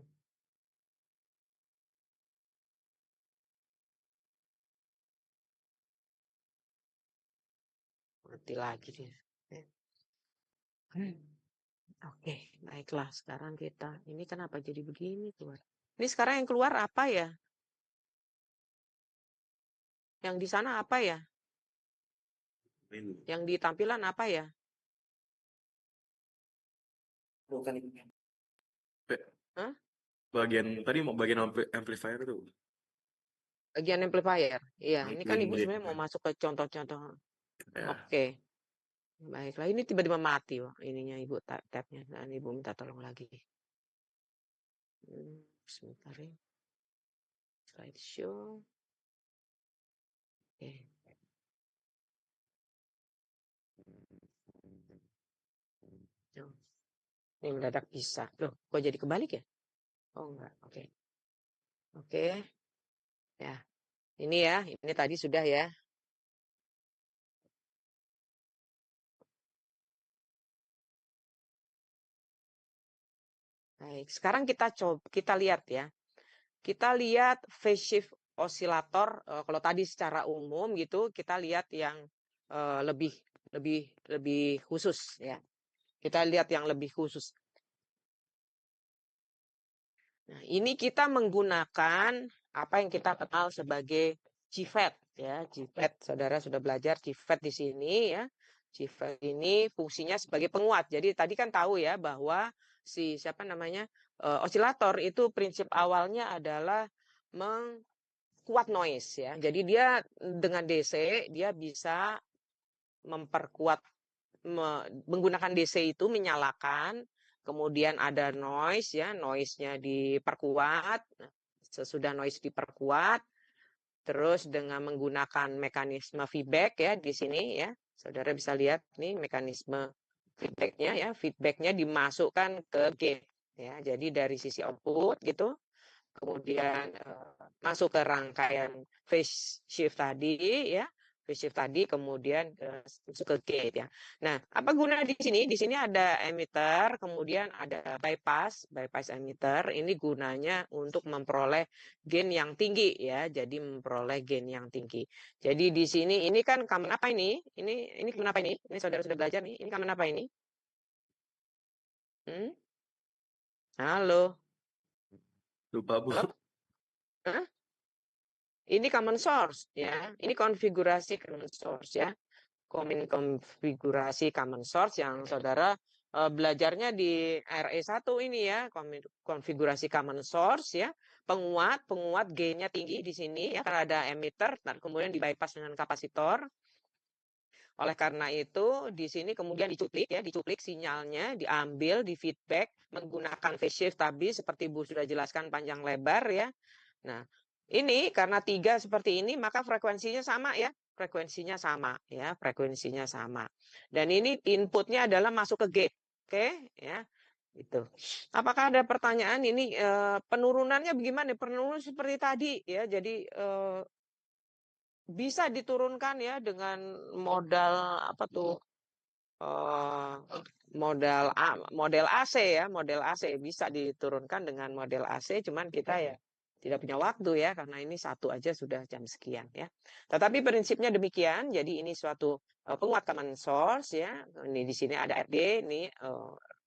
A: Mati lagi dia. Oke, baiklah. Sekarang kita. Ini kenapa jadi begini keluar? Ini sekarang yang keluar apa ya? Yang di sana apa ya? Yang di tampilan apa ya?
B: Bukan itu.
A: Hah?
B: Bagian tadi mau bagian amplifier tuh.
A: Bagian amplifier. Iya, ini kan Ibu
B: Bagian
A: sebenarnya mau masuk ke contoh-contoh.
B: ya.
A: Oke. Baiklah, ini tiba-tiba mati wah ininya Ibu tab-nya. Nah, Ibu minta tolong lagi. Sebentar ya. Slideshow. Oke. Ini mendadak bisa. Loh, kok jadi kebalik ya? Oh enggak, oke. Oke. Ya, ini tadi sudah ya. Baik, sekarang kita lihat ya. Kita lihat phase shift osilator. Kalau tadi secara umum gitu, kita lihat yang lebih lebih khusus ya. Kita lihat yang lebih khusus. Nah, ini kita menggunakan apa yang kita kenal sebagai JFET ya. JFET, saudara sudah belajar JFET di sini ya. JFET ini fungsinya sebagai penguat. Jadi tadi kan tahu ya bahwa osilator itu prinsip awalnya adalah mengkuat noise ya. Jadi dia dengan DC dia bisa memperkuat menggunakan DC itu menyalakan, kemudian ada noise ya, noise-nya diperkuat. Sesudah noise diperkuat, Terus dengan menggunakan mekanisme feedback ya di sini ya. Saudara bisa lihat nih mekanisme feedback-nya ya. Feedback-nya dimasukkan ke gate ya. Jadi dari sisi output gitu, kemudian masuk ke rangkaian phase shift tadi ya. Phase shift tadi kemudian masuk ke gate ya. Nah, apa guna di sini? Di sini ada emitter, kemudian ada bypass emitter. Ini gunanya untuk memperoleh gain yang tinggi ya. Jadi memperoleh gain yang tinggi. Jadi di sini ini kan common apa ini? Ini common apa ini? Ini saudara sudah belajar nih. Ini common apa ini? Hmm? Halo,
B: Lupa, Bu.
A: halo? Hah? Ini common source ya. Ini konfigurasi common source ya. Konfigurasi common source yang saudara belajarnya di RE1 ini ya. Konfigurasi common source ya. Penguat gainnya tinggi di sini ya karena ada emitter dan kemudian di bypass dengan kapasitor. Oleh karena itu di sini kemudian dicuplik sinyalnya, diambil, di feedback menggunakan phase shift tadi seperti Bu sudah jelaskan panjang lebar ya. Nah, ini karena 3 seperti ini maka frekuensinya sama ya. Frekuensinya sama ya, frekuensinya sama. Dan ini inputnya adalah masuk ke gate. Oke, ya. Itu. Apakah ada pertanyaan ini penurunannya bagaimana? Penurunan seperti tadi ya. Jadi bisa diturunkan ya dengan modal apa tuh? Model AC ya, model AC bisa diturunkan dengan model AC, cuman kita ya tidak punya waktu ya karena ini satu aja sudah jam sekian ya. Tetapi prinsipnya demikian, jadi ini suatu penguat common source ya. Ini di sini ada RD, ini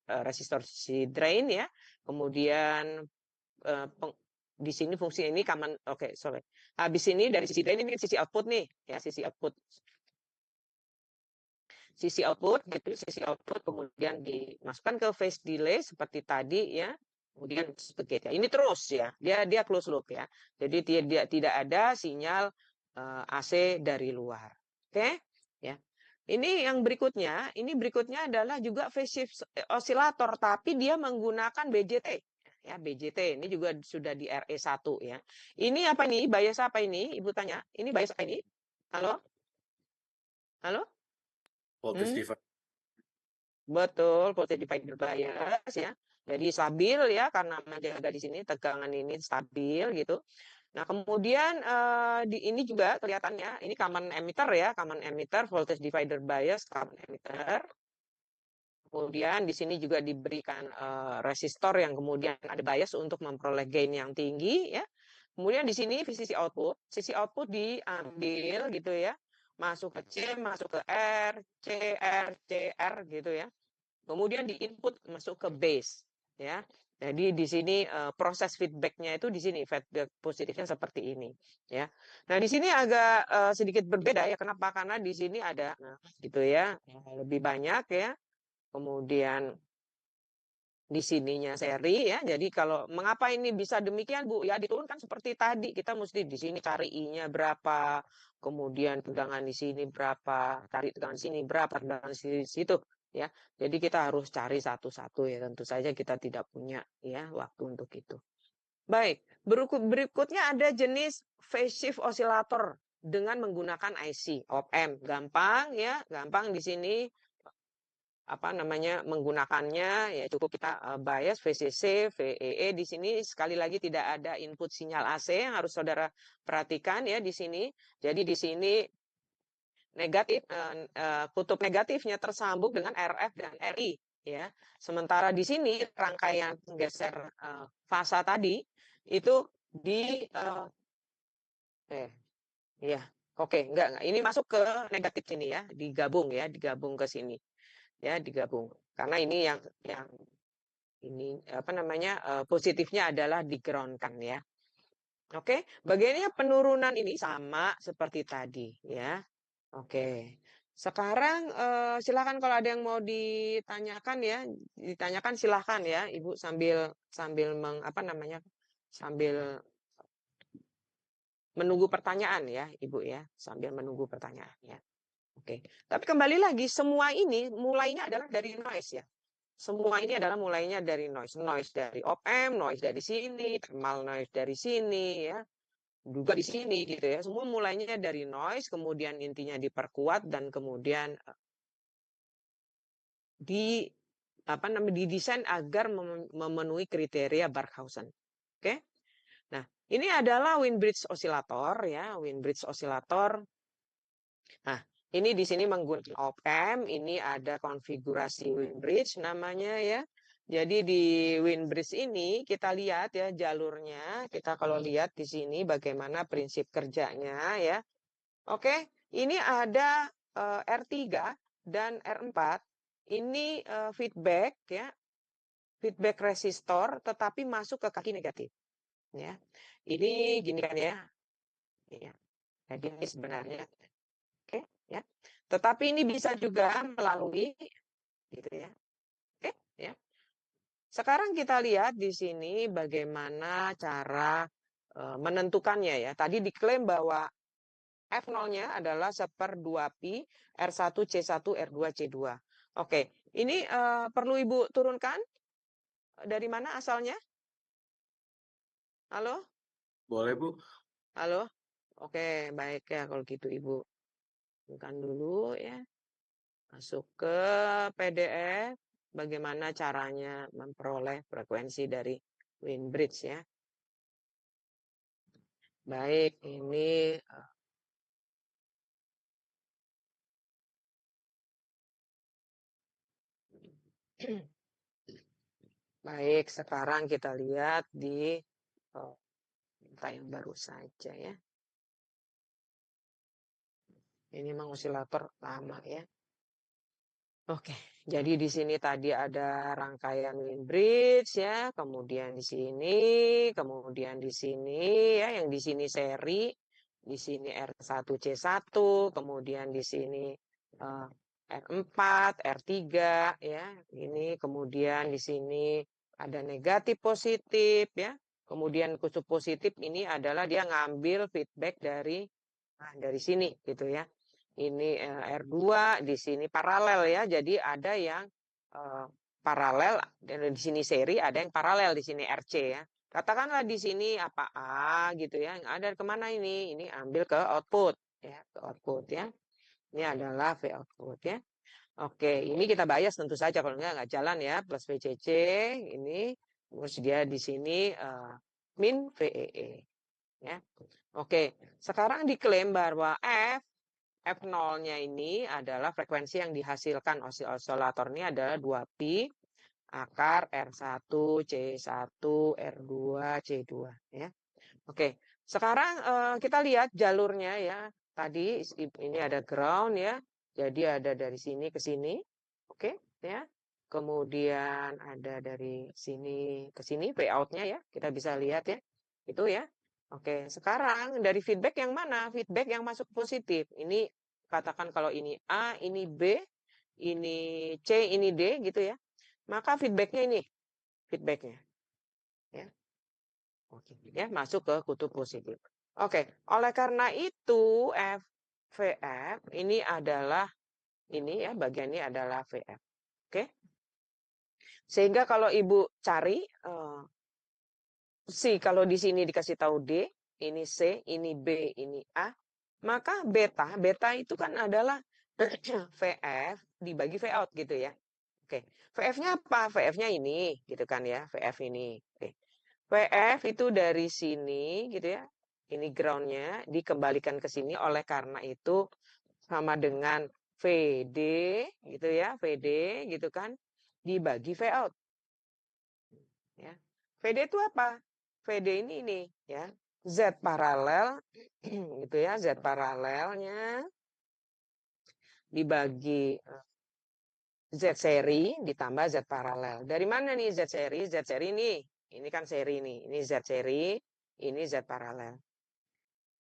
A: resistor si drain ya. Kemudian di sini fungsi ini common, oke, sorry. Habis ini dari sisi drain ini sisi output nih ya, sisi output sisi output kemudian dimasukkan ke phase delay seperti tadi ya, kemudian gate ya. Ini terus ya, dia close loop ya. Jadi tidak ada sinyal AC dari luar. Oke, ya. Ini berikutnya adalah juga phase shift oscillator tapi dia menggunakan BJT. Ya, BJT ini juga sudah di RE1 ya. Ini apa ini? Bias apa ini? Ibu tanya. Ini bias apa ini? Halo? Halo?
B: Voltage
A: Hmm?
B: divider.
A: Betul, voltage divider bias ya. Jadi stabil ya karena menjaga di sini tegangan ini stabil gitu. Nah, kemudian ini juga kelihatannya ini common emitter ya, common emitter voltage divider bias common emitter. Kemudian di sini juga diberikan resistor yang kemudian ada bias untuk memperoleh gain yang tinggi ya. Kemudian di sini sisi output diambil gitu ya. Masuk ke C, masuk ke R, C, R, C, R gitu ya. Kemudian di input masuk ke base ya. Jadi di sini proses feedbacknya itu di sini feedback positifnya seperti ini ya. Nah di sini agak sedikit berbeda ya. Kenapa? Karena di sini ada gitu ya lebih banyak ya. Kemudian di sininya seri ya. Jadi kalau mengapa ini bisa demikian Bu? Ya diturunkan seperti tadi. Kita mesti di sini cari I-nya berapa, kemudian tegangan di sini berapa, cari tegangan sini berapa, tegangan di situ ya. Jadi kita harus cari satu-satu ya. Tentu saja kita tidak punya ya waktu untuk itu. Baik, berikutnya ada jenis phase shift oscillator dengan menggunakan IC op-amp. Gampang ya, gampang di sini apa namanya menggunakannya ya cukup kita bias VCC, VEE di sini sekali lagi tidak ada input sinyal AC yang harus saudara perhatikan ya di sini. Jadi di sini negatif kutub negatifnya tersambung dengan RF dan RI ya. Sementara di sini rangkaian geser fasa tadi itu di ya. Oke, enggak. Ini masuk ke negatif sini ya, digabung ke sini. Ya, digabung. Karena ini yang ini apa namanya positifnya adalah di ground-kan ya. Oke, bagiannya penurunan ini sama seperti tadi ya. Oke. Sekarang silakan kalau ada yang mau ditanyakan ya, ditanyakan silakan ya, Ibu sambil sambil apa namanya? Sambil menunggu pertanyaan ya, Ibu ya, sambil menunggu pertanyaan ya. Oke. Tapi kembali lagi semua ini mulainya adalah dari noise ya. Semua ini adalah mulainya dari noise. Noise dari op-amp, noise dari sini, thermal noise dari sini ya. juga di sini gitu ya. Semua mulainya dari noise, kemudian intinya diperkuat dan kemudian didesain agar memenuhi kriteria Barkhausen. Oke. Nah, ini adalah Windbridge oscillator ya, Windbridge oscillator. Nah, ini di sini menggunakan op-amp, ini ada konfigurasi Windbridge namanya ya. Jadi di Windbridge ini kita lihat ya jalurnya. Kita kalau lihat di sini bagaimana prinsip kerjanya ya. Oke, ini ada R3 dan R4. Ini feedback ya, feedback resistor tetapi masuk ke kaki negatif ya. Ini gini kan ya. Ya. Jadi ini sebenarnya oke ya. Tetapi ini bisa juga melalui gitu ya. Oke ya. Sekarang kita lihat di sini bagaimana cara menentukannya ya. Tadi diklaim bahwa F0-nya adalah 1/2pi R1C1 R2C2. Oke, ini perlu Ibu turunkan dari mana asalnya? Halo?
B: Boleh, Bu?
A: Halo? Oke, baik ya kalau gitu Ibu. Turunkan dulu ya. Masuk ke PDF. Bagaimana caranya memperoleh frekuensi dari Windbridge ya. Baik, ini baik, sekarang kita lihat di yang baru saja ya. Ini memang osilator lama ya. Oke, jadi di sini tadi ada rangkaian Windbridge ya, kemudian kemudian di sini ya, yang di sini seri, di sini R1C1, kemudian di sini R4, R3 ya. Ini kemudian di sini ada negatif positif ya. Kemudian kutub positif ini adalah dia ngambil feedback dari sini gitu ya. Ini R2 di sini paralel ya. Jadi ada yang paralel dan di sini seri, ada yang paralel di sini RC ya. Katakanlah di sini apa A gitu ya. Yang ada kemana ini? Ini ambil ke output ya, ke output ya. Ini adalah V output ya. Oke, ini kita bias tentu saja kalau nggak jalan ya, plus VCC ini terus dia di sini min VEE ya. Oke, sekarang diklaim bahwa F0-nya ini adalah frekuensi yang dihasilkan oscillator ini adalah 2pi akar R1 C1 R2 C2 ya. Oke, sekarang kita lihat jalurnya ya. Tadi ini ada ground ya. Jadi ada dari sini ke sini. Oke, ya. Kemudian ada dari sini ke sini out-nya ya. Kita bisa lihat ya. Itu ya. Oke, sekarang dari feedback yang mana? Feedback yang masuk positif. Ini katakan kalau ini A, ini B, ini C, ini D gitu ya. Maka feedbacknya ini. Feedbacknya. Ya. Oke, ya masuk ke kutub positif. Oke, oleh karena itu VF ini adalah ini ya bagian ini adalah VF. Oke. Sehingga kalau Ibu cari C kalau di sini dikasih tahu D, ini C, ini B, ini A, maka beta itu kan adalah VF dibagi V out gitu ya. Oke. VF-nya apa? VF-nya ini gitu kan ya, VF ini. Oke. VF itu dari sini gitu ya. Ini groundnya dikembalikan ke sini oleh karena itu sama dengan VD gitu ya, VD gitu kan dibagi V out. Ya. VD itu apa? VD ini ya. Z paralel gitu ya, Z paralelnya dibagi Z seri ditambah Z paralel. Dari mana nih Z seri? Z seri ini kan seri nih. Ini Z seri, ini Z paralel.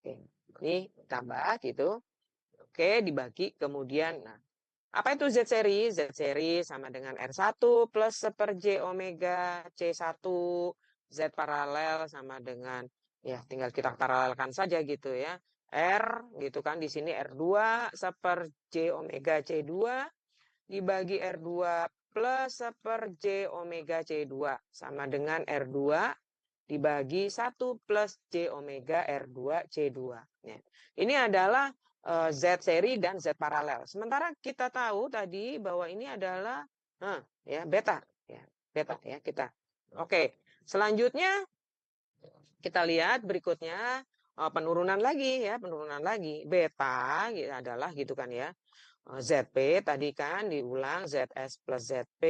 A: Oke. Ini tambah gitu. Oke, dibagi kemudian. Nah, apa itu Z seri? Z seri sama dengan R1 plus 1/J omega C1. Z paralel sama dengan, ya tinggal kita paralelkan saja gitu ya. R gitu kan, di sini R2 1/J omega C2 dibagi R2 plus 1/J omega C2 sama dengan R2 dibagi 1 plus J omega R2 C2. Ya. Ini adalah Z seri dan Z paralel. Sementara kita tahu tadi bahwa ini adalah ya beta ya. Beta ya kita. Oke, selanjutnya kita lihat berikutnya penurunan lagi ya, penurunan lagi. Beta adalah gitu kan ya. ZP tadi kan diulang ZS plus ZP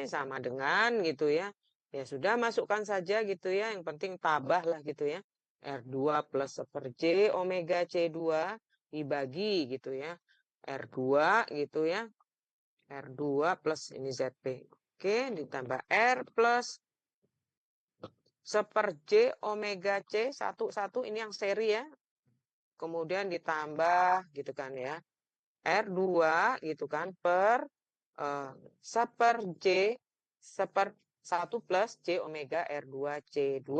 A: sama dengan gitu ya. Ya sudah masukkan saja gitu ya. Yang penting tabah lah gitu ya. R2 plus seper J omega C2 dibagi gitu ya. R2 gitu ya. R2 plus ini ZP. Oke, ditambah R plus seper J omega C 1 ini yang seri ya. Kemudian ditambah gitu kan ya. R2 gitu kan per seper J seper 1 plus J omega R2 C2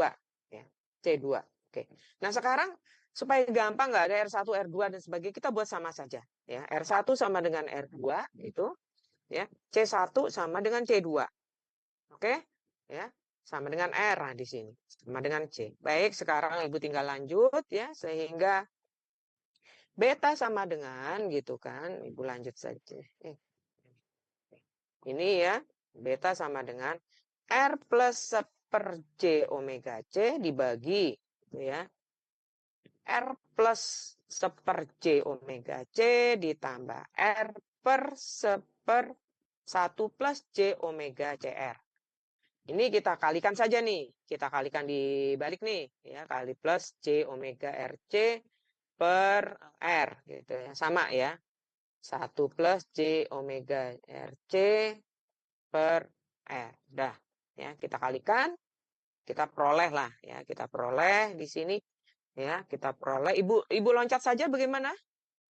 A: ya. C2. Oke. Nah, sekarang supaya gampang nggak ada R1, R2 dan sebagainya, kita buat sama saja ya. R1 sama dengan R2 itu ya. C1 sama dengan C2. Oke? Ya. Sama dengan R nah, di sini. Sama dengan C. Baik, sekarang Ibu tinggal lanjut ya sehingga beta sama dengan gitu kan. Ibu lanjut saja. Ini ya, beta sama dengan R plus seper J omega C dibagi gitu ya. R plus seper J omega C ditambah R per seper 1 plus J omega CR. Ini kita kalikan saja nih. Kita kalikan di balik nih. Ya, kali plus J omega RC per R. Gitu ya. Sama ya. 1 plus J omega RC per R. Dah. Ya, kita kalikan. Kita peroleh lah. Ya, kita peroleh di sini. Ya, kita peroleh. Ibu loncat saja bagaimana?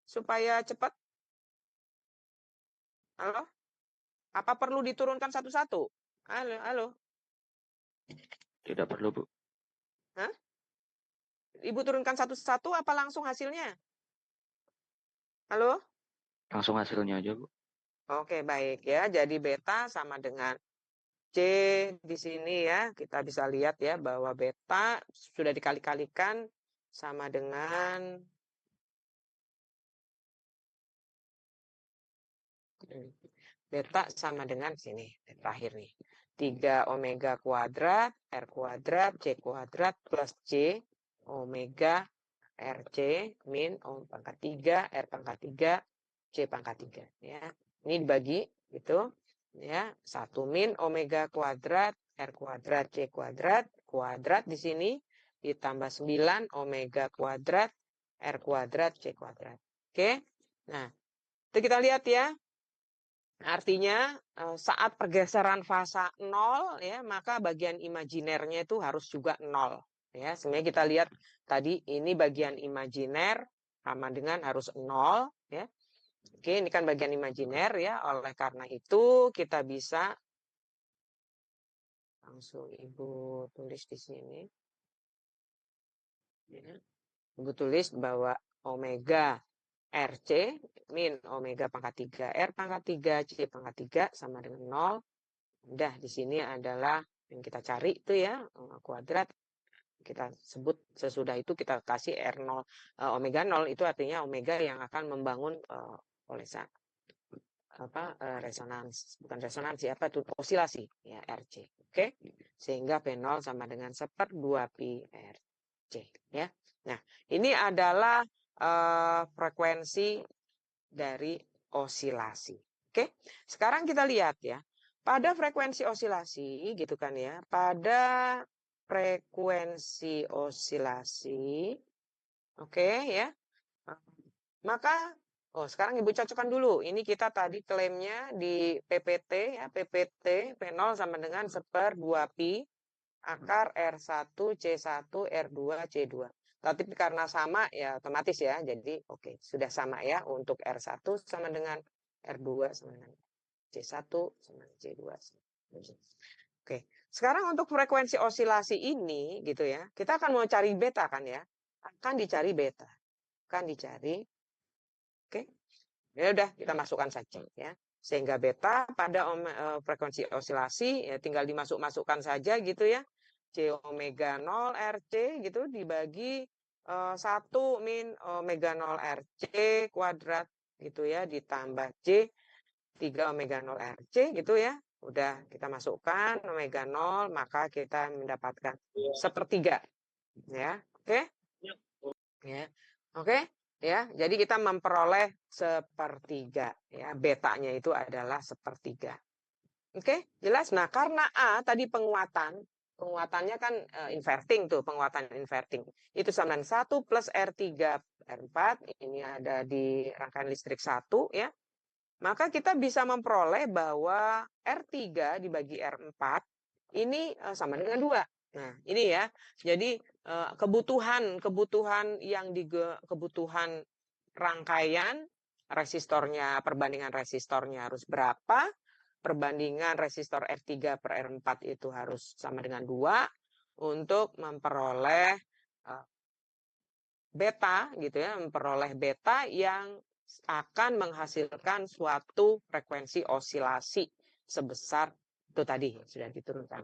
A: Supaya cepat. Halo? Apa perlu diturunkan satu-satu? Halo, halo.
B: Tidak perlu, Bu.
A: Hah? Ibu turunkan satu-satu apa langsung hasilnya? Halo?
B: Langsung hasilnya aja, Bu.
A: Oke, baik ya. Jadi beta sama dengan C di sini ya. Kita bisa lihat ya bahwa beta sudah dikali-kalikan sama dengan beta sama dengan sini terakhir nih. 3 omega kuadrat R kuadrat C kuadrat plus C omega RC min O pangkat 3 R pangkat 3 C pangkat 3 ya. Ini dibagi gitu ya. 1 min omega kuadrat R kuadrat C kuadrat kuadrat di sini ditambah 9 omega kuadrat R kuadrat C kuadrat. Oke. Nah, itu kita lihat ya. Artinya saat pergeseran fasa 0 ya, maka bagian imajinernya itu harus juga 0 ya. Sebenarnya kita lihat tadi ini bagian imajiner sama dengan harus 0 ya. Oke, ini kan bagian imajiner ya. Oleh karena itu kita bisa langsung Ibu tulis di sini. Ya. Ibu tulis bahwa omega RC min omega pangkat 3 R pangkat 3 C pangkat 3 sama dengan 0. Udah di sini adalah yang kita cari itu ya kuadrat. Kita sebut sesudah itu kita kasih R0 omega 0 itu artinya omega yang akan membangun resonans, bukan resonansi apa itu osilasi ya RC. Oke. Sehingga P0 sama dengan 1/2 pi RC ya. Nah, ini adalah frekuensi dari osilasi. Oke. Sekarang kita lihat ya. Pada frekuensi osilasi gitu kan ya. Pada frekuensi osilasi oke ya. Maka sekarang Ibu cocokkan dulu. Ini kita tadi klaimnya di PPT ya, PPT P0 sama dengan 1/2 pi akar R1 C1 R2 C2. Tapi karena sama ya otomatis ya. Jadi oke, sudah sama ya untuk R1 sama dengan R2 sama dengan C1 sama dengan C2. Oke. Sekarang untuk frekuensi osilasi ini gitu ya. Kita akan mau cari beta kan ya. Akan dicari beta. Akan dicari. Oke. Ya udah kita masukkan saja ya. Sehingga beta pada frekuensi osilasi ya tinggal dimasukkan saja gitu ya. C omega 0 RC gitu dibagi 1 min omega 0 RC kuadrat gitu ya, ditambah C 3 omega 0 RC gitu ya. Udah kita masukkan omega 0, maka kita mendapatkan sepertiga. Ya, oke? Ya, oke? Ya, jadi kita memperoleh sepertiga. Ya, betanya itu adalah sepertiga. Oke, jelas? Nah, karena A tadi penguatannya kan inverting tuh, penguatan inverting. Itu sama dengan 1 plus R3 R4, ini ada di rangkaian listrik 1 ya. Maka kita bisa memperoleh bahwa R3 dibagi R4 ini sama dengan 2. Nah, ini ya. Jadi kebutuhan yang kebutuhan rangkaian resistornya, perbandingan resistornya harus berapa? Perbandingan resistor R3 per R4 itu harus sama dengan 2 untuk memperoleh beta gitu ya, memperoleh beta yang akan menghasilkan suatu frekuensi osilasi sebesar itu tadi sudah diturunkan.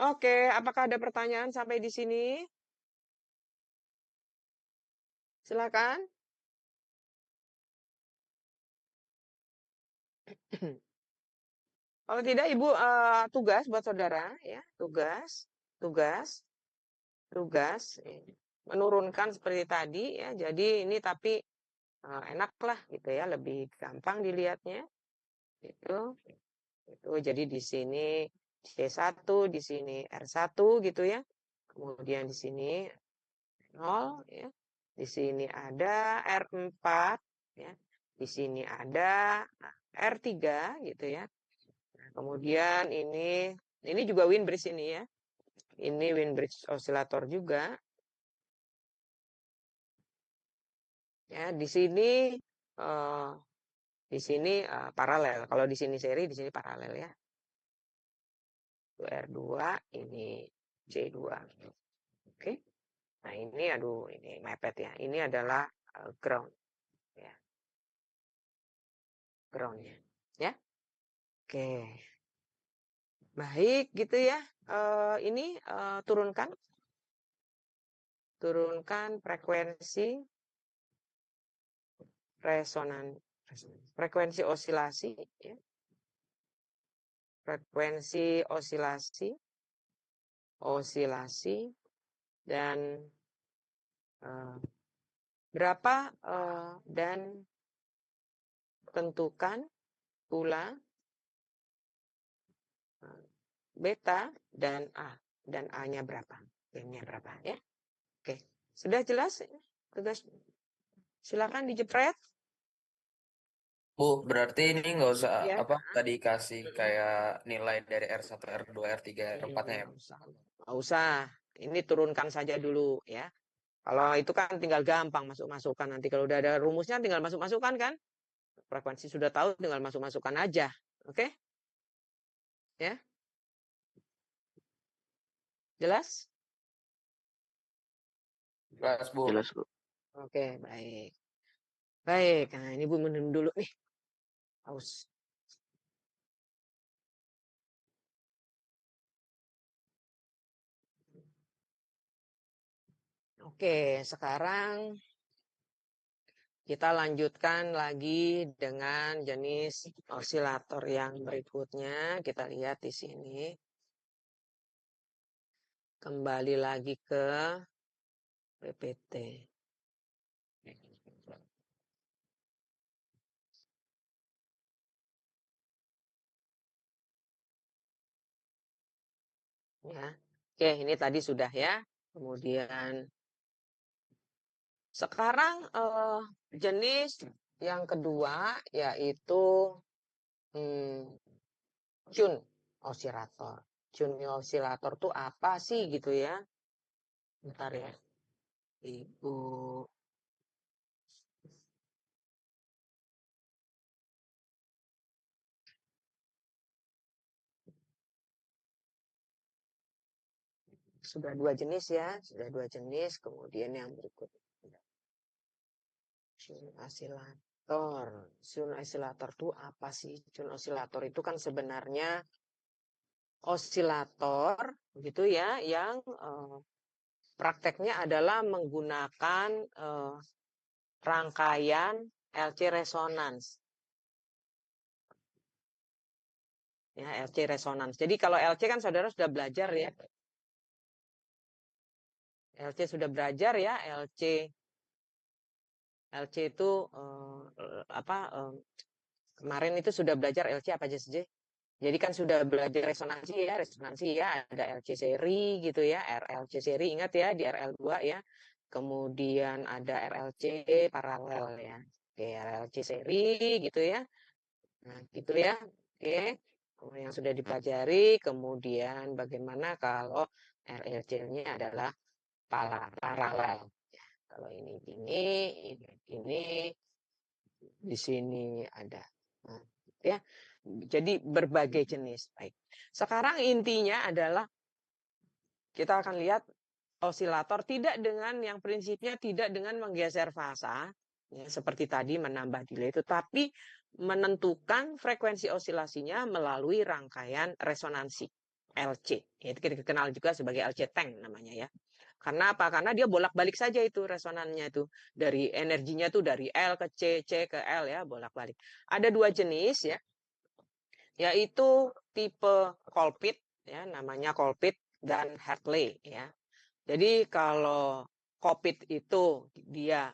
A: Oke, apakah ada pertanyaan sampai di sini? Silakan. Kalau tidak, Ibu tugas buat saudara ya, tugas menurunkan seperti tadi ya. Jadi ini tapi enak lah gitu ya, lebih gampang dilihatnya. Itu jadi di sini C1, di sini R1 gitu ya. Kemudian di sini 0 ya. Di sini ada R4 ya. Di sini ada R3 gitu ya. Nah, kemudian ini juga Wien bridge ini ya. Ini Wien bridge oscillator juga. Ya, di sini paralel. Kalau di sini seri, di sini paralel ya. R2, ini C2. Oke. Nah, ini mepet ya. Ini adalah ground ya. Groundnya. Ya. Oke. Baik gitu ya. Ini turunkan frekuensi frekuensi osilasi ya. Frekuensi osilasi dan berapa dan tentukan pula beta dan A-nya berapa? M-nya berapa ya? Oke. Sudah jelas? Tugas silakan dijepret.
C: Bu, berarti ini nggak usah
A: Ya.
C: tadi kasih kayak nilai dari R1, R2, R3, R4-nya ya?
A: Nggak usah. Ini turunkan saja dulu ya. Kalau itu kan tinggal gampang masuk-masukkan. Nanti kalau udah ada rumusnya tinggal masuk-masukkan kan. Frekuensi sudah tahu tinggal masuk-masukkan aja. Oke? Ya. Jelas?
C: Jelas, Bu.
B: Jelas, Bu.
A: Oke, baik. Baik, nah ini Bu minum dulu nih. Haus. Oke, sekarang kita lanjutkan lagi dengan jenis osilator yang berikutnya. Kita lihat di sini. Kembali lagi ke PPT. Ya. Oke, ini tadi sudah ya. Kemudian sekarang jenis yang kedua yaitu Chun osilator. Chun osilator tuh apa sih gitu ya? Bentar ya. Ibu sudah 2 jenis ya, sudah 2 jenis. Kemudian yang berikutnya Chun osilator. Chun osilator tuh apa sih? Chun osilator itu kan sebenarnya osilator gitu ya yang prakteknya adalah menggunakan rangkaian LC resonans. Ya, LC resonans. Jadi kalau LC kan saudara sudah belajar ya. LC sudah belajar ya, LC itu kemarin itu sudah belajar LC apa aja saja. Jadi kan sudah belajar resonansi ya, ada LC seri gitu ya, RLC seri ingat ya di RL2 ya. Kemudian ada RLC paralel ya. Oke, RLC seri gitu ya. Nah, gitu ya. Oke. Yang sudah dipelajari, kemudian bagaimana kalau RLC-nya adalah paralel. Ya, kalau ini, di sini ada. Nah, ya. Jadi berbagai jenis. Baik. Sekarang intinya adalah kita akan lihat osilator tidak dengan yang prinsipnya tidak dengan menggeser fasa ya, seperti tadi menambah delay, tetapi menentukan frekuensi osilasinya melalui rangkaian resonansi LC. Itu kita kenal juga sebagai LC tank namanya ya. Karena apa? Karena dia bolak-balik saja itu resonannya itu dari energinya tuh dari L ke C, C ke L ya bolak-balik. Ada dua jenis ya, yaitu tipe Colpit ya namanya Colpit dan Hartley ya. Jadi kalau Colpit itu dia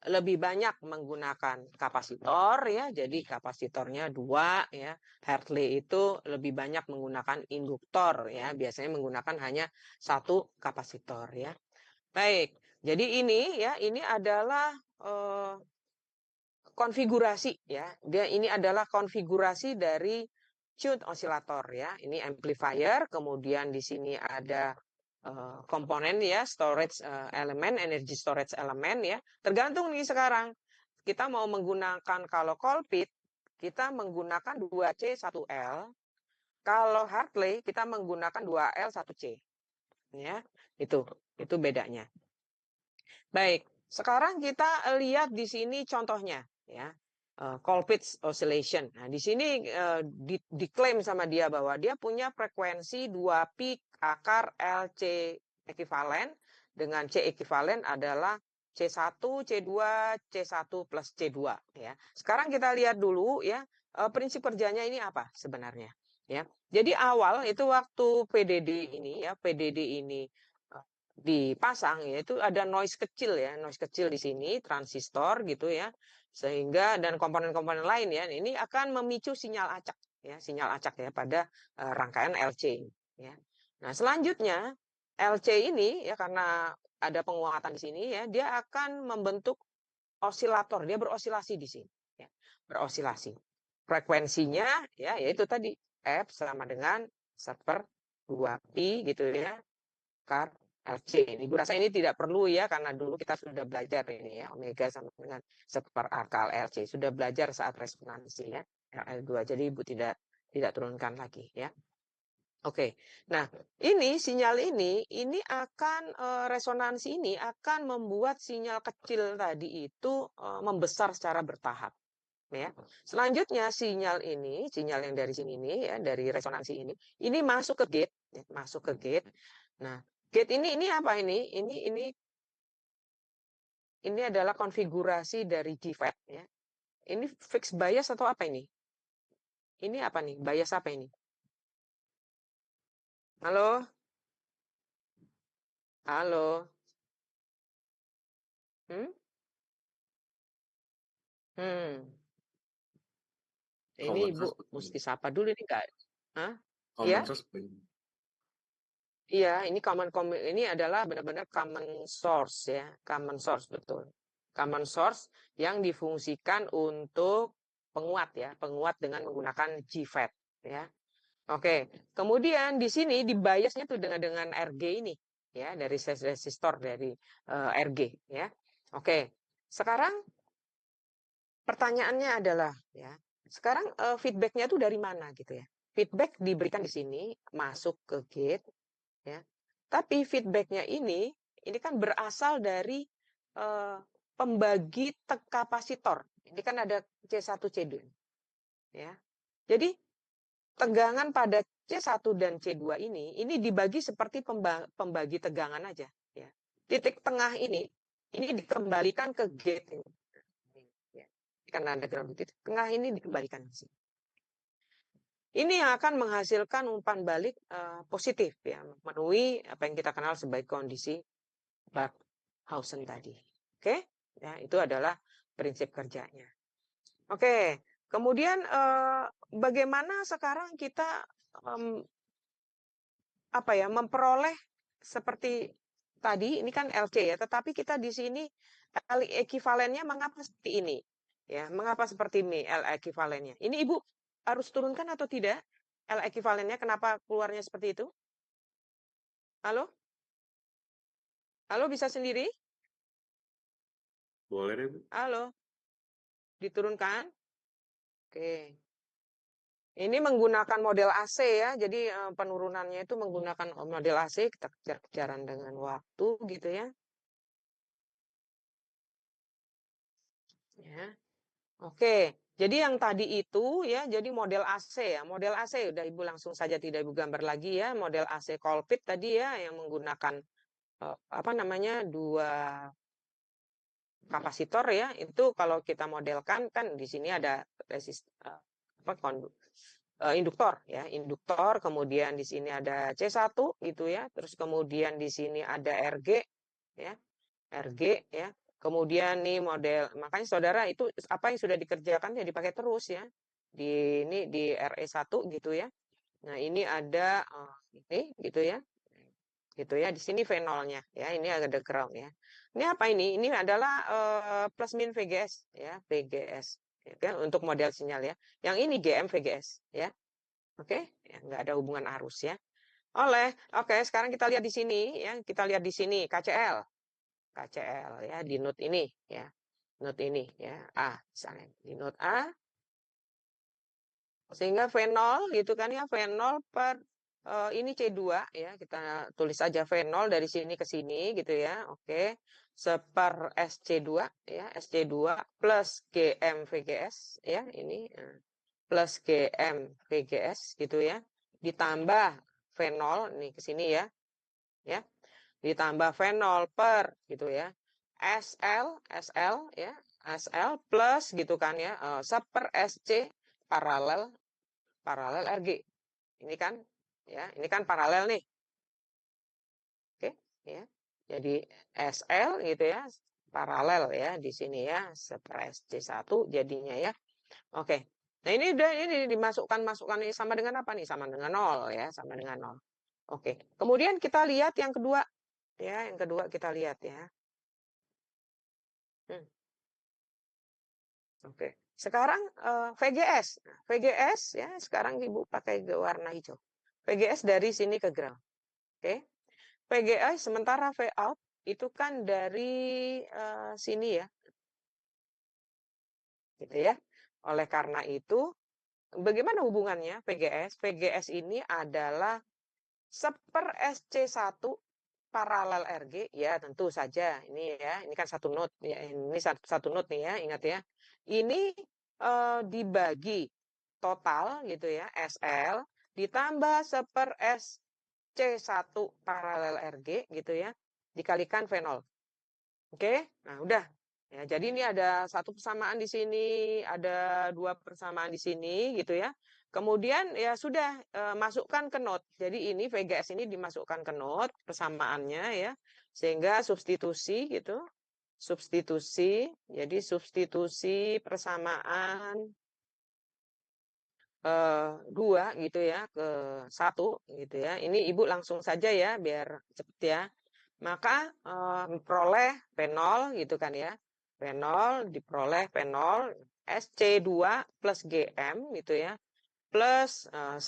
A: lebih banyak menggunakan kapasitor ya, jadi kapasitornya 2 ya. Hartley itu lebih banyak menggunakan induktor ya, biasanya menggunakan hanya 1 kapasitor ya. Baik, jadi ini ya, ini adalah konfigurasi ya. Ini adalah konfigurasi dari tuned osilator ya. Ini amplifier, kemudian di sini ada komponen ya, storage elemen, energy storage elemen ya. Tergantung nih sekarang. Kita mau menggunakan kalau Colpit kita menggunakan 2C 1L. Kalau Hartley kita menggunakan 2L 1C. Ya, itu bedanya. Baik, sekarang kita lihat di sini contohnya ya. Colpit oscillation. Nah, di sini diklaim sama dia bahwa dia punya frekuensi 2 peak akar LC ekuivalen dengan C ekuivalen adalah C1, C2, C1 plus C2 ya. Sekarang kita lihat dulu ya, prinsip kerjanya ini apa sebenarnya ya. Jadi awal itu waktu PDD ini dipasang ya itu ada noise kecil di sini transistor gitu ya, sehingga dan komponen-komponen lain ya ini akan memicu sinyal acak ya pada rangkaian LC ya. Nah selanjutnya LC ini ya karena ada penguatan di sini ya dia akan membentuk osilator, dia berosilasi di sini ya, berosilasi frekuensinya ya yaitu tadi F sama dengan 1/2 pi gitu ya kar LC. Ibu rasa ini tidak perlu ya karena dulu kita sudah belajar ini ya omega sama dengan 1/akal LC. Sudah belajar saat resonansi ya RL2. Jadi Ibu tidak turunkan lagi ya. Oke. Nah, ini sinyal ini akan resonansi ini akan membuat sinyal kecil tadi itu membesar secara bertahap ya. Selanjutnya sinyal yang dari sini ini ya dari resonansi ini masuk ke gate ya, masuk ke gate. Nah, gate ini apa ini? Ini adalah konfigurasi dari GFET ya. Ini fixed bias atau apa ini? Ini apa nih? Bias apa ini? Halo? Halo? Hmm? Ini Ibu mesti sapa dulu ini enggak? Hah? Iya? Iya, ini ini adalah benar-benar common source ya, common source betul. Common source yang difungsikan untuk penguat ya, penguat dengan menggunakan GFET ya. Oke, kemudian di sini di biasnya tuh dengan RG ini ya, dari resistor dari RG ya. Oke. Sekarang pertanyaannya adalah ya, sekarang feedbacknya tuh dari mana gitu ya? Feedback diberikan di sini masuk ke gate ya. Tapi feedbacknya ini kan berasal dari pembagi kapasitor. Ini kan ada C1 C2 ya. Jadi tegangan pada C1 dan C2 ini dibagi seperti pembagi tegangan aja. Ya. Titik tengah ini dikembalikan ke gate ini. Ya. Karena ada ground titik tengah ini dikembalikan ke sini. Ini yang akan menghasilkan umpan balik positif, ya, memenuhi apa yang kita kenal sebagai kondisi Barkhausen tadi. Oke, ya, itu adalah prinsip kerjanya. Oke, kemudian bagaimana sekarang kita memperoleh seperti tadi, ini kan LC ya, tetapi kita di sini L ekivalennya mengapa seperti ini? Ya, mengapa seperti ini L ekivalennya? Ini Ibu harus turunkan atau tidak? L ekivalennya kenapa keluarnya seperti itu? Halo? Halo, bisa sendiri?
D: Boleh deh, Bu.
A: Halo? Diturunkan? Oke. Ini menggunakan model AC ya, jadi penurunannya itu menggunakan model AC, kita kejar-kejaran dengan waktu gitu ya. Ya. Oke, jadi yang tadi itu ya, jadi model AC ya, model AC udah Ibu langsung saja tidak Ibu gambar lagi ya, model AC Colpit tadi ya yang menggunakan dua kapasitor ya, itu kalau kita modelkan kan di sini ada induktor ya, induktor, kemudian di sini ada C1 gitu ya, terus kemudian di sini ada RG ya, RG ya. Kemudian nih model, makanya saudara itu apa yang sudah dikerjakan ya dipakai terus ya. Ini di RE1 gitu ya. Nah, ini ada ini gitu ya. Gitu ya. Di sini V0-nya ya. Ini ada ground ya. Ini apa ini? Ini adalah plus min VGS ya, VGS ya, untuk model sinyal ya. Yang ini GM VGS ya. Oke, ya, nggak ada hubungan arus ya. Oke, sekarang kita lihat di sini ya. Kita lihat di sini KCL. KCL ya di node ini ya. Node ini ya, A misalnya. Di node A sehingga V0 gitu kan ya, V0 per ini C2 ya, kita tulis saja V0 dari sini ke sini gitu ya. Oke. Seper SC2 ya, SC2 plus GM VGS ya, ini plus GM VGS gitu ya. Ditambah V0 nih ke sini ya. Ya. Ditambah V0 per gitu ya. SL ya, SL plus gitu kan ya, seper SC paralel RG. Ini kan ya, ini kan paralel nih. Oke, ya. Jadi SL gitu ya, paralel ya di sini ya, seper SC1 jadinya ya. Oke. Nah, ini dimasukkan ini sama dengan apa nih? Sama dengan 0 ya, sama dengan 0. Oke. Kemudian kita lihat yang kedua ya, yang kedua kita lihat ya. Oke. Sekarang VGS. VGS ya, sekarang Ibu pakai warna hijau. VGS dari sini ke ground. Oke. VGS sementara V out itu kan dari sini ya. Gitu ya. Oleh karena itu, bagaimana hubungannya VGS? VGS ini adalah seper SC1 paralel RG ya, tentu saja ini ya, ini kan satu node ya, ini satu node nih ya, ingat ya. Ini dibagi total gitu ya, SL ditambah seper SC1 paralel RG gitu ya, dikalikan V0. Oke, nah udah. Ya, jadi ini ada satu persamaan di sini, ada dua persamaan di sini gitu ya. Kemudian ya sudah masukkan ke node. Jadi ini VGS ini dimasukkan ke node persamaannya ya. Sehingga substitusi gitu. Substitusi. Jadi substitusi persamaan 2 gitu ya ke 1 gitu ya. Ini Ibu langsung saja ya biar cepet ya. Maka memperoleh P0 gitu kan ya. P0 diperoleh P0 SC2 plus GM gitu ya. Plus 1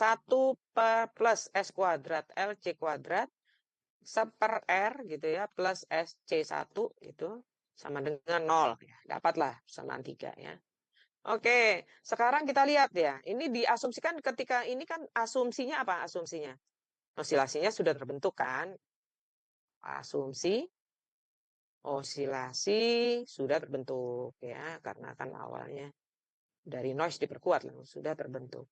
A: plus S kuadrat LC kuadrat seper R gitu ya plus SC1 gitu sama dengan 0 ya. Dapatlah persamaan 3 ya. Oke, sekarang kita lihat ya. Ini diasumsikan ketika ini kan asumsinya apa asumsinya? Osilasinya sudah terbentuk kan? Asumsi osilasi sudah terbentuk ya karena kan awalnya dari noise diperkuat sudah terbentuk.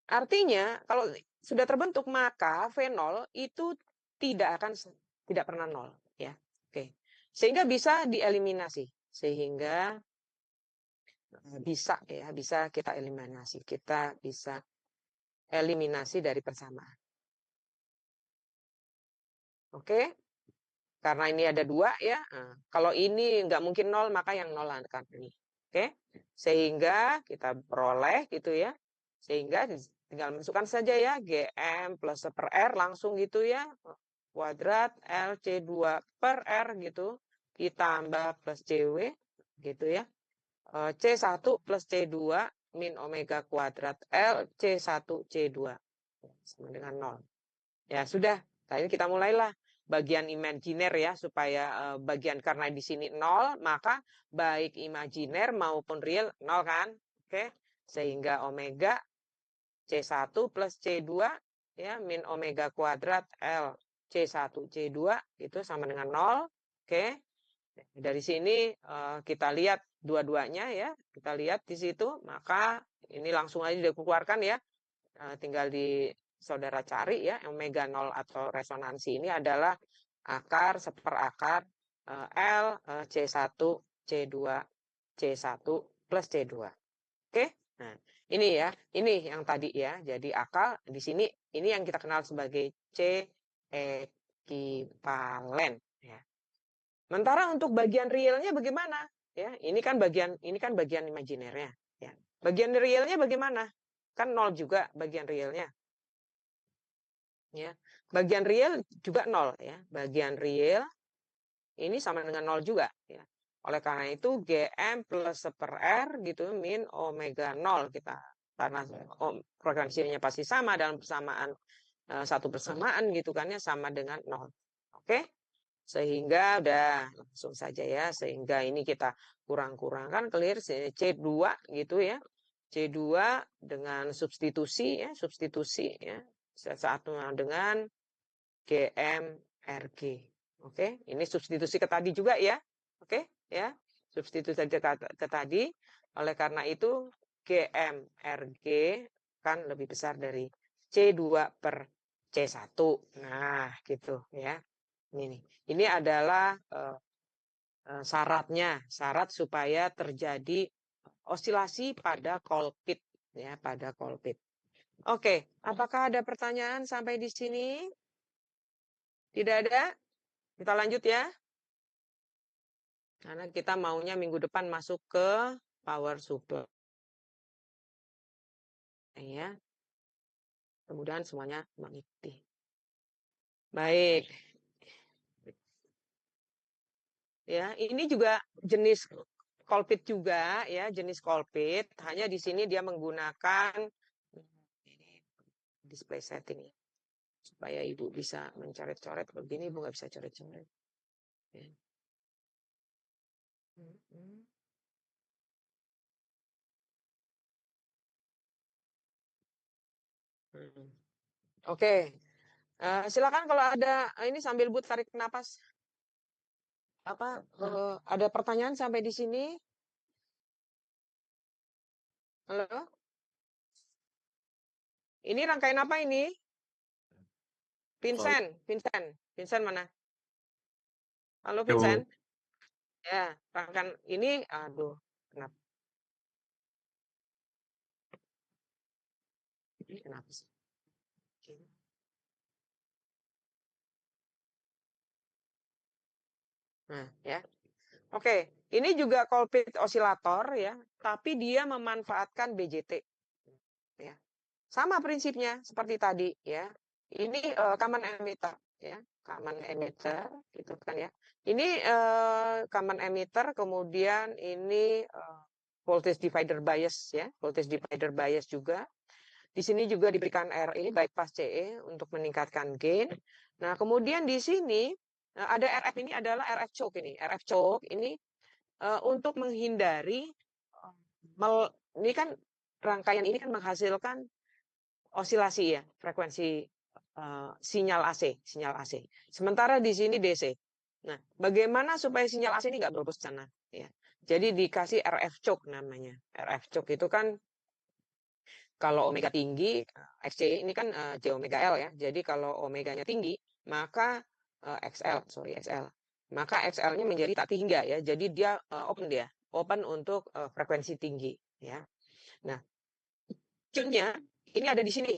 A: Artinya kalau sudah terbentuk maka V0 itu tidak pernah nol ya. Oke. Sehingga bisa dieliminasi. Sehingga bisa kita eliminasi. Kita bisa eliminasi dari persamaan. Oke? Karena ini ada 2 ya. Nah, kalau ini nggak mungkin 0 maka yang 0 akan ini. Oke? Sehingga kita peroleh gitu ya. Sehingga tinggal masukkan saja ya GM plus 1/R langsung gitu ya. Kuadrat LC2 per R gitu. Ditambah plus CW gitu ya. C1 plus C2 min omega kuadrat L C1 C2 sama dengan 0. Ya sudah, tadi kita mulailah bagian imajiner ya supaya bagian karena di sini 0 maka baik imajiner maupun real 0 kan. Oke. Sehingga omega C1 plus C2 ya min omega kuadrat L C1 C2 itu sama dengan 0. Oke. Dari sini kita lihat dua-duanya ya. Kita lihat di situ, maka ini langsung aja dikeluarkan ya. Tinggal saudara cari ya, omega 0 atau resonansi ini adalah akar seperakar L C1 C2 C1 plus C2. Oke? Nah, ini ya, ini yang tadi ya. Jadi akal di sini ini yang kita kenal sebagai C ekivalen ya. Sementara untuk bagian realnya bagaimana? Ya, ini kan bagian imajinernya ya. Bagian realnya bagaimana? Kan 0 juga bagian realnya. Ya. Bagian real juga 0 ya. Bagian real ini sama dengan 0 juga ya. Oleh karena itu GM plus 1/R gitu min omega 0 kita karena frekuensinya pasti sama dalam persamaan satu persamaan gitu kan ya sama dengan 0. Oke? Sehingga udah langsung saja ya. Sehingga ini kita kurang-kurangkan clear C2 gitu ya. C2 dengan substitusi ya, ya. Satu dengan GMRG. Oke, ini substitusi ke tadi juga ya. Oke, ya. Substitusi saja ke tadi. Oleh karena itu GMRG kan lebih besar dari C2 per C1. Nah, gitu ya. Ini adalah syarat supaya terjadi osilasi pada kolpit ya, pada kolpit. Oke, apakah ada pertanyaan sampai di sini? Tidak ada? Kita lanjut ya. Karena kita maunya minggu depan masuk ke power supply. Ya. Mudah-mudahan semuanya mengikuti. Baik. Ya, ini juga jenis kolpit juga ya, jenis kolpit. Hanya di sini dia menggunakan display setting ya. Supaya Ibu bisa mencoret-coret. Begini Ibu nggak bisa coret-coret. Ya. Oke. Silakan kalau ada ini sambil Bu tarik napas. Ada pertanyaan sampai di sini? Halo? Ini rangkaian apa ini? Vincent mana? Halo Vincent? Ya, rangkaian ini, aduh, kenapa? Ini kenapa sih? Nah, ya. Oke, ini juga kolpit osilator ya, tapi dia memanfaatkan BJT. Ya. Sama prinsipnya seperti tadi ya. Ini common emitter ya, common emitter gitu kan ya. Ini common emitter, kemudian ini voltage divider bias ya, voltage divider bias juga. Di sini juga diberikan RE bypass CE untuk meningkatkan gain. Nah, kemudian di sini ada RF, ini adalah RF choke ini. RF choke ini untuk menghindari ini kan rangkaian ini kan menghasilkan osilasi ya, frekuensi sinyal AC. Sementara di sini DC. Nah, bagaimana supaya sinyal AC ini nggak berbos sana? Ya. Jadi dikasih RF choke namanya. RF choke itu kan Kalau omega tinggi, XC ini kan C omega L ya. Jadi kalau omeganya tinggi, maka XL, maka XL-nya menjadi tak hingga ya. Jadi dia open untuk frekuensi tinggi ya. Nah, Q-nya ini ada di sini.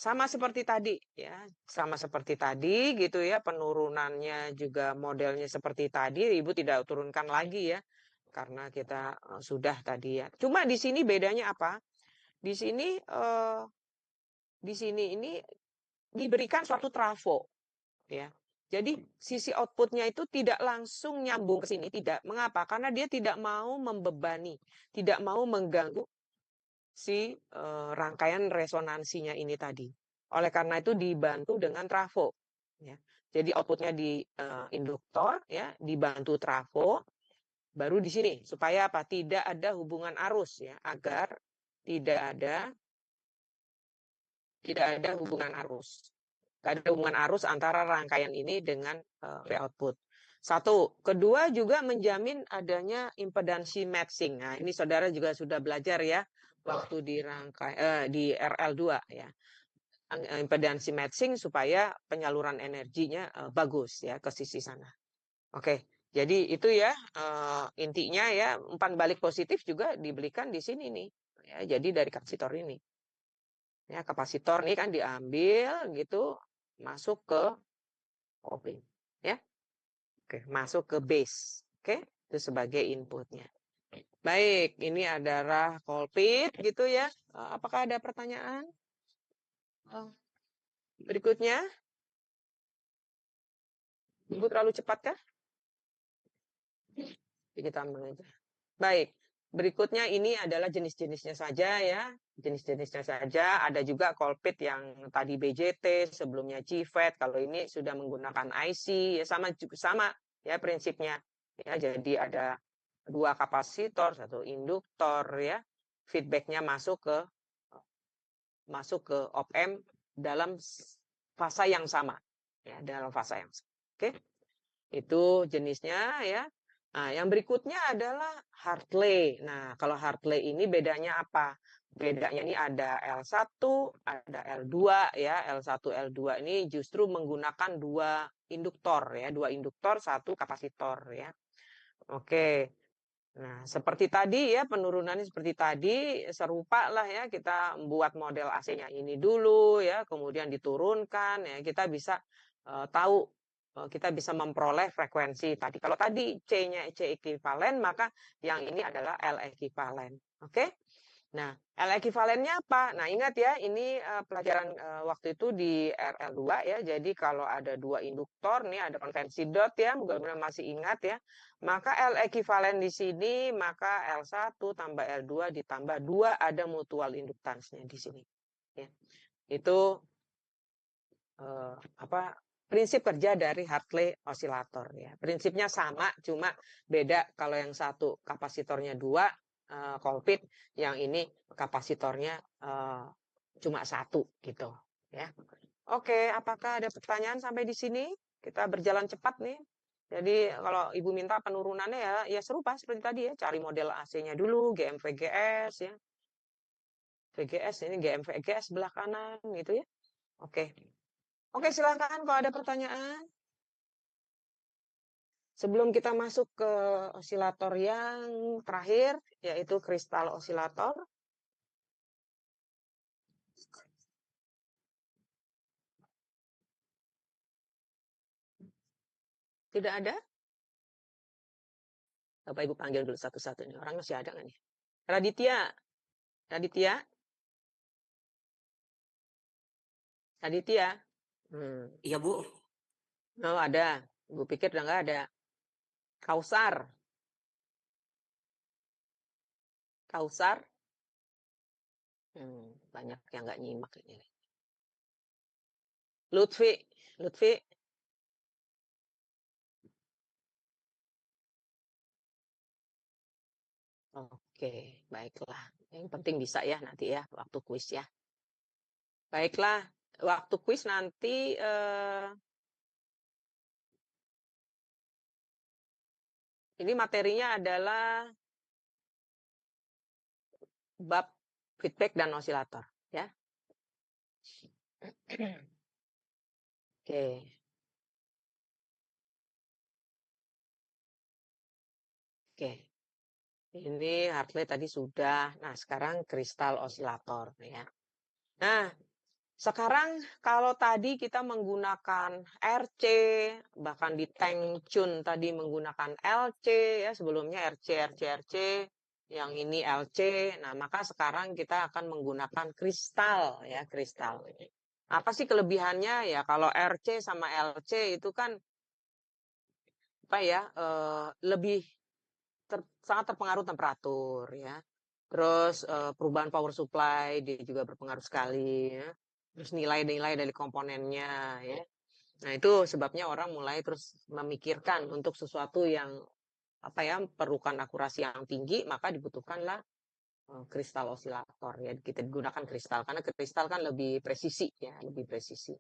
A: Sama seperti tadi ya, sama seperti tadi gitu ya, penurunannya juga modelnya seperti tadi, Ibu tidak turunkan lagi ya. Karena kita sudah tadi ya. Cuma di sini bedanya apa? Di sini ini diberikan suatu trafo ya. Jadi sisi outputnya itu tidak langsung nyambung ke sini, tidak. Mengapa? Karena dia tidak mau membebani, tidak mau mengganggu si rangkaian resonansinya ini tadi. Oleh karena itu dibantu dengan trafo. Ya. Jadi outputnya di induktor, ya, dibantu trafo, baru di sini supaya apa? Tidak ada hubungan arus, ya, agar tidak ada hubungan arus. Tidak ada hubungan arus antara rangkaian ini dengan output. Satu, kedua juga menjamin adanya impedansi matching. Nah, ini saudara juga sudah belajar ya waktu di RL2 ya. Impedansi matching supaya penyaluran energinya bagus ya ke sisi sana. Oke, jadi itu ya intinya ya, umpan balik positif juga diberikan di sini nih. Ya, jadi dari kapasitor ini. Ya, kapasitor ini kan diambil gitu masuk ke OP ya. Oke, masuk ke base. Oke, itu sebagai inputnya. Baik, ini adalah kolpit gitu ya. Apakah ada pertanyaan? Berikutnya, Ibu terlalu cepat kah? Kita ambil aja. Baik, berikutnya ini adalah jenis-jenisnya saja ya. Jenis-jenisnya saja. Ada juga kolpit yang tadi BJT, sebelumnya GFET. Kalau ini sudah menggunakan IC, ya sama ya prinsipnya. Ya, jadi ada 2 kapasitor, 1 induktor ya. Feedbacknya masuk ke op-amp dalam fasa yang sama. Ya, dalam fasa yang sama. Oke. Itu jenisnya ya. Nah, yang berikutnya adalah Hartley. Nah, kalau Hartley ini bedanya apa? Bedanya ini ada L1, ada L2 ya. L1, L2 ini justru menggunakan 2 induktor ya, 2 induktor, 1 kapasitor ya. Oke. Nah, seperti tadi ya, penurunannya seperti tadi, serupa lah ya, kita membuat model AC-nya ini dulu ya, kemudian diturunkan ya, kita bisa tahu, kita bisa memperoleh frekuensi tadi. Kalau tadi C-nya C ekivalen, maka yang ini adalah L ekivalen. Oke? Nah, L ekivalennya apa? Nah, ingat ya, ini pelajaran waktu itu di RL2 ya. Jadi kalau ada 2 induktor, nih ada konvensi dot ya, mudah-mudahan masih ingat ya. Maka L ekivalen di sini, maka L1 tambah L2 ditambah 2 ada mutual inductance-nya di sini. Ya. Itu prinsip kerja dari Hartley osilator ya. Prinsipnya sama, cuma beda kalau yang satu kapasitornya 2 kolpit, yang ini kapasitornya cuma 1 gitu ya. Oke, apakah ada pertanyaan sampai di sini? Kita berjalan cepat nih. Jadi kalau Ibu minta penurunannya ya serupa seperti tadi ya, cari model AC-nya dulu, GM-VGS ya. VGS ini GM-VGS sebelah kanan gitu ya. Oke. Oke, silakan kalau ada pertanyaan. Sebelum kita masuk ke osilator yang terakhir, yaitu kristal osilator. Tidak ada? Bapak Ibu panggil dulu satu-satu nih. Orang masih ada nggak nih? Raditya. Raditya? Raditya?
D: Iya, Bu.
A: Oh, ada. Ibu pikir udah nggak ada. Kausar. Kausar? Banyak yang nggak nyimak ini. Lutfi. Lutfi? Oke, baiklah. Yang penting bisa ya nanti ya, waktu kuis ya. Baiklah, waktu kuis nanti ini materinya adalah bab feedback dan osilator, ya. Oke. Oke. Ini heart rate tadi sudah. Nah, sekarang kristal osilator, ya. Nah, sekarang kalau tadi kita menggunakan RC, bahkan di Teng Chun tadi menggunakan LC, ya, sebelumnya RC, yang ini LC. Nah, maka sekarang kita akan menggunakan kristal, ya, kristal. Apa sih kelebihannya? Ya, kalau RC sama LC itu kan apa ya, lebih sangat terpengaruh temperatur, ya. Terus perubahan power supply dia juga berpengaruh sekali, ya. Terus nilai-nilai dari komponennya, ya. Nah, itu sebabnya orang mulai terus memikirkan untuk sesuatu yang apa ya, perlukan akurasi yang tinggi, maka dibutuhkanlah kristal osilator, ya. Kita gunakan kristal karena kristal kan lebih presisi, ya, lebih presisi.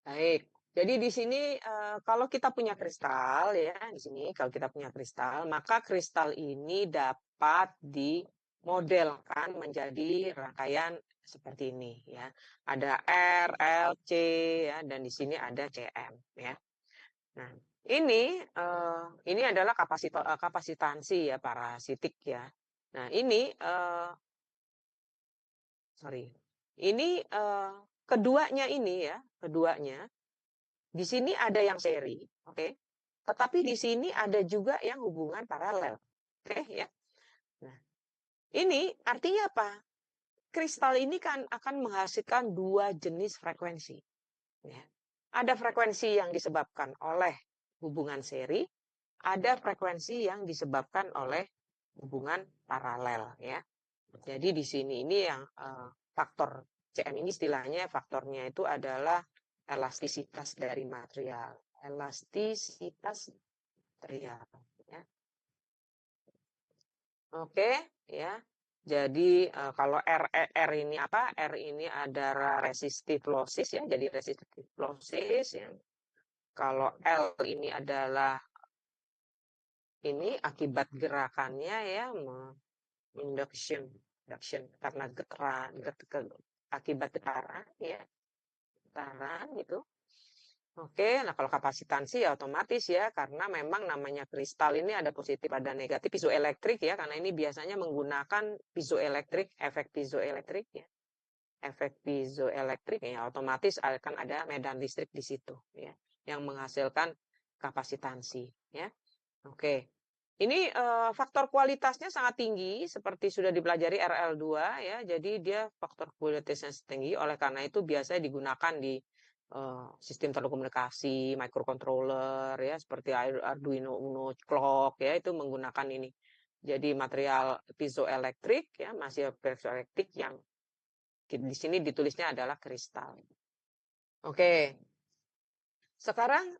A: Baik. Jadi di sini kalau kita punya kristal, ya, di sini kalau kita punya kristal, maka kristal ini dapat dimodelkan menjadi rangkaian seperti ini, ya. Ada R, L, C, ya, dan di sini ada Cm, ya. Nah, ini adalah kapasitansi, ya, parasitik, ya. Nah, ini ini keduanya ini, ya, keduanya di sini ada yang seri, oke. Tetapi di sini ada juga yang hubungan paralel, oke, ya. Nah, ini artinya apa? Kristal ini kan akan menghasilkan dua jenis frekuensi, ya. Ada frekuensi yang disebabkan oleh hubungan seri, ada frekuensi yang disebabkan oleh hubungan paralel, ya. Jadi di sini ini yang faktor Cm ini istilahnya faktornya itu adalah elastisitas dari material. Elastisitas material, ya. Oke, ya. Jadi kalau R ini apa? R ini adalah resistive losses, ya. Jadi resistive losses, ya. Kalau L ini adalah ini akibat gerakannya, ya, induction karena akibat getaran, ya. Getaran gitu. Oke, nah kalau kapasitansi ya otomatis, ya, karena memang namanya kristal ini ada positif ada negatif piezoelektrik, ya, karena ini biasanya menggunakan piezoelektrik, efek piezoelektrik, ya. Efek piezoelektrik, ya, otomatis akan ada medan listrik di situ, ya, yang menghasilkan kapasitansi, ya. Oke. Ini faktor kualitasnya sangat tinggi seperti sudah dipelajari RL2, ya. Jadi dia faktor kualitasnya tinggi, oleh karena itu biasanya digunakan di sistem telekomunikasi, microcontroller, ya, seperti Arduino Uno clock, ya, itu menggunakan ini. Jadi material piezoelektrik, ya, masih piezoelektrik yang di sini ditulisnya adalah kristal. Oke. Sekarang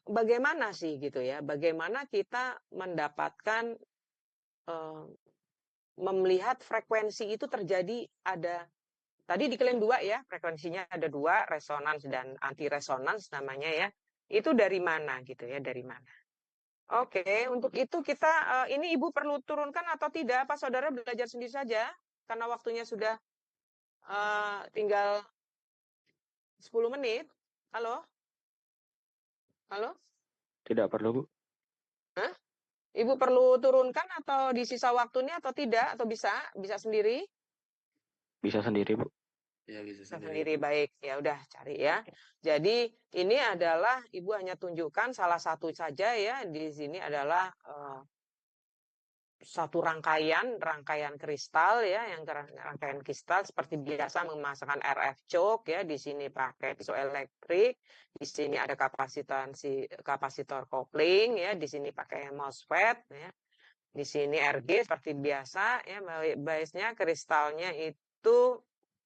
A: bagaimana sih gitu, ya? Bagaimana kita mendapatkan melihat frekuensi itu terjadi ada tadi di kalian 2, ya, frekuensinya ada 2, resonans dan anti resonans namanya, ya. Itu dari mana gitu, ya, dari mana? Oke, untuk itu kita ini Ibu perlu turunkan atau tidak? Apa saudara belajar sendiri saja? Karena waktunya sudah tinggal 10 menit. Halo? Halo?
B: Tidak perlu, Bu.
A: Hah? Ibu perlu turunkan atau di sisa waktunya atau tidak? Atau bisa sendiri?
B: Bisa sendiri, Bu.
C: Ya, bisa
A: Sendiri, baik. Ya udah cari, ya. Jadi ini adalah Ibu hanya tunjukkan salah satu saja, ya. Di sini adalah satu rangkaian kristal, ya, yang rangkaian kristal seperti biasa memasangkan RF choke, ya. Di sini pakai piezoelektrik, di sini ada kapasitor kopling, ya. Di sini pakai MOSFET, ya. Di sini RG seperti biasa, ya. Biasanya kristalnya itu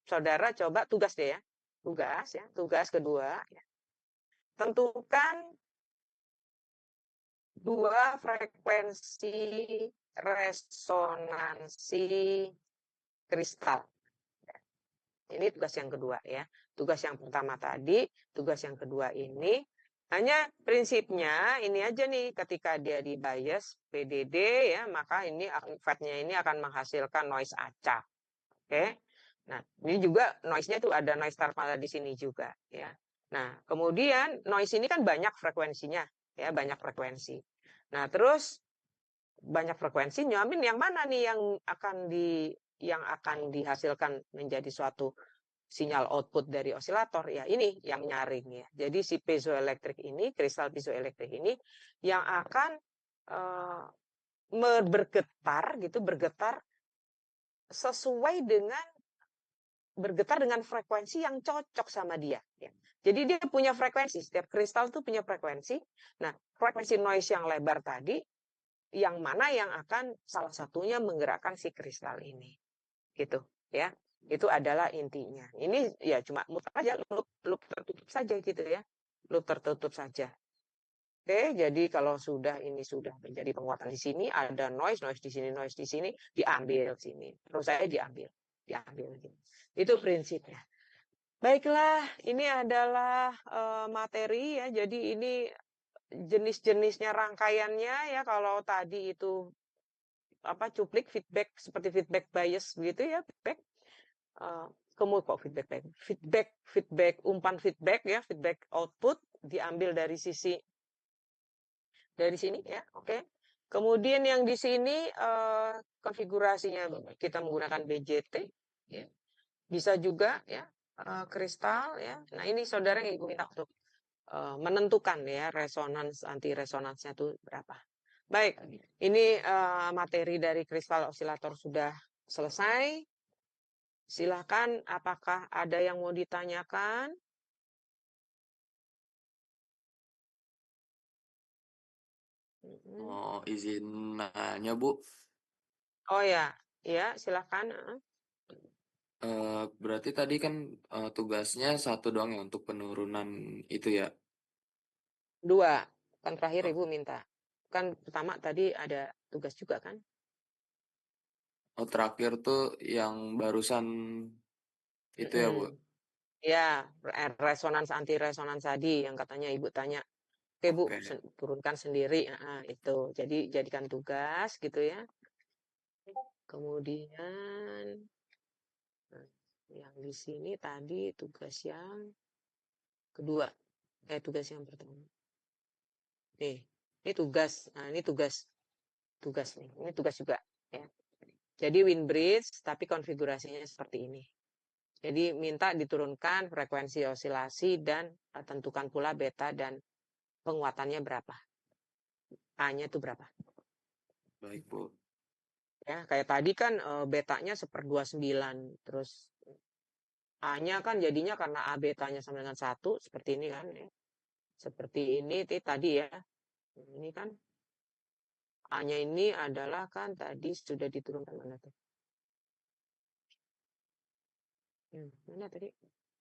A: saudara coba tugas deh, ya. Tugas kedua, ya. Tentukan dua frekuensi resonansi kristal. Ini tugas yang kedua, ya. Tugas yang pertama tadi, tugas yang kedua ini Hanya prinsipnya ini aja nih, ketika dia di bias PDD ya, maka ini FET-nya ini akan menghasilkan noise acak. Oke. Nah, ini juga noise-nya tuh ada noise terpal di sini juga ya. Nah, kemudian noise ini kan banyak frekuensinya ya, banyak frekuensi. Nah, terus banyak frekuensi nyamin yang mana nih yang akan dihasilkan menjadi suatu sinyal output dari osilator, ya ini yang nyaring ya. Jadi si piezoelektrik ini, kristal piezoelektrik ini yang akan bergetar sesuai dengan frekuensi yang cocok sama dia ya. Jadi dia punya frekuensi, setiap kristal itu punya frekuensi. Nah, frekuensi noise yang lebar tadi yang mana yang akan salah satunya menggerakkan si kristal ini. Gitu ya. Itu adalah intinya. Ini ya cuma muter aja, loop tertutup saja gitu ya. Loop tertutup saja. Oke, jadi kalau ini sudah menjadi penguatan di sini, ada noise di sini, noise di sini, diambil sini. Terus saya diambil gitu. Itu prinsipnya. Baiklah, ini adalah materi ya. Jadi ini jenis-jenisnya rangkaiannya ya. Kalau tadi itu cuplik feedback seperti feedback bias begitu ya, feedback feedback umpan feedback ya, feedback output diambil dari sini ya, oke. Kemudian yang di sini konfigurasinya kita menggunakan BJT ya. Bisa juga ya kristal ya. Nah, ini saudara yang minta untuk menentukan ya resonans anti resonansnya itu berapa. Baik, ini materi dari kristal osilator sudah selesai. Silakan, apakah ada yang mau ditanyakan?
C: Oh, izin nanya, Bu.
A: Oh ya, ya silakan.
C: Berarti tadi kan tugasnya satu doang ya untuk penurunan itu ya?
A: 2, kan terakhir Ibu minta. Kan pertama tadi ada tugas juga kan?
C: Oh, terakhir tuh yang barusan itu ya, Bu?
A: Ya, resonans anti resonans tadi yang katanya Ibu tanya. Oke Bu,
C: Oke.
A: turunkan sendiri. Itu. Jadi jadikan tugas gitu ya. Kemudian yang di sini tadi tugas yang kedua. Tugas yang pertama. Nih, ini tugas. Nah, ini tugas nih. Ini tugas juga ya. Jadi Windbridge tapi konfigurasinya seperti ini. Jadi minta diturunkan frekuensi osilasi dan tentukan pula beta dan penguatannya berapa. A-nya itu berapa.
C: Baik, Bu.
A: Ya, kayak tadi kan betanya 1/29. Terus A-nya kan jadinya karena A betanya sama dengan 1, seperti ini kan ya. Seperti ini tadi ya. Ini kan A-nya ini adalah kan tadi sudah diturunkan mana tuh? Mana tadi?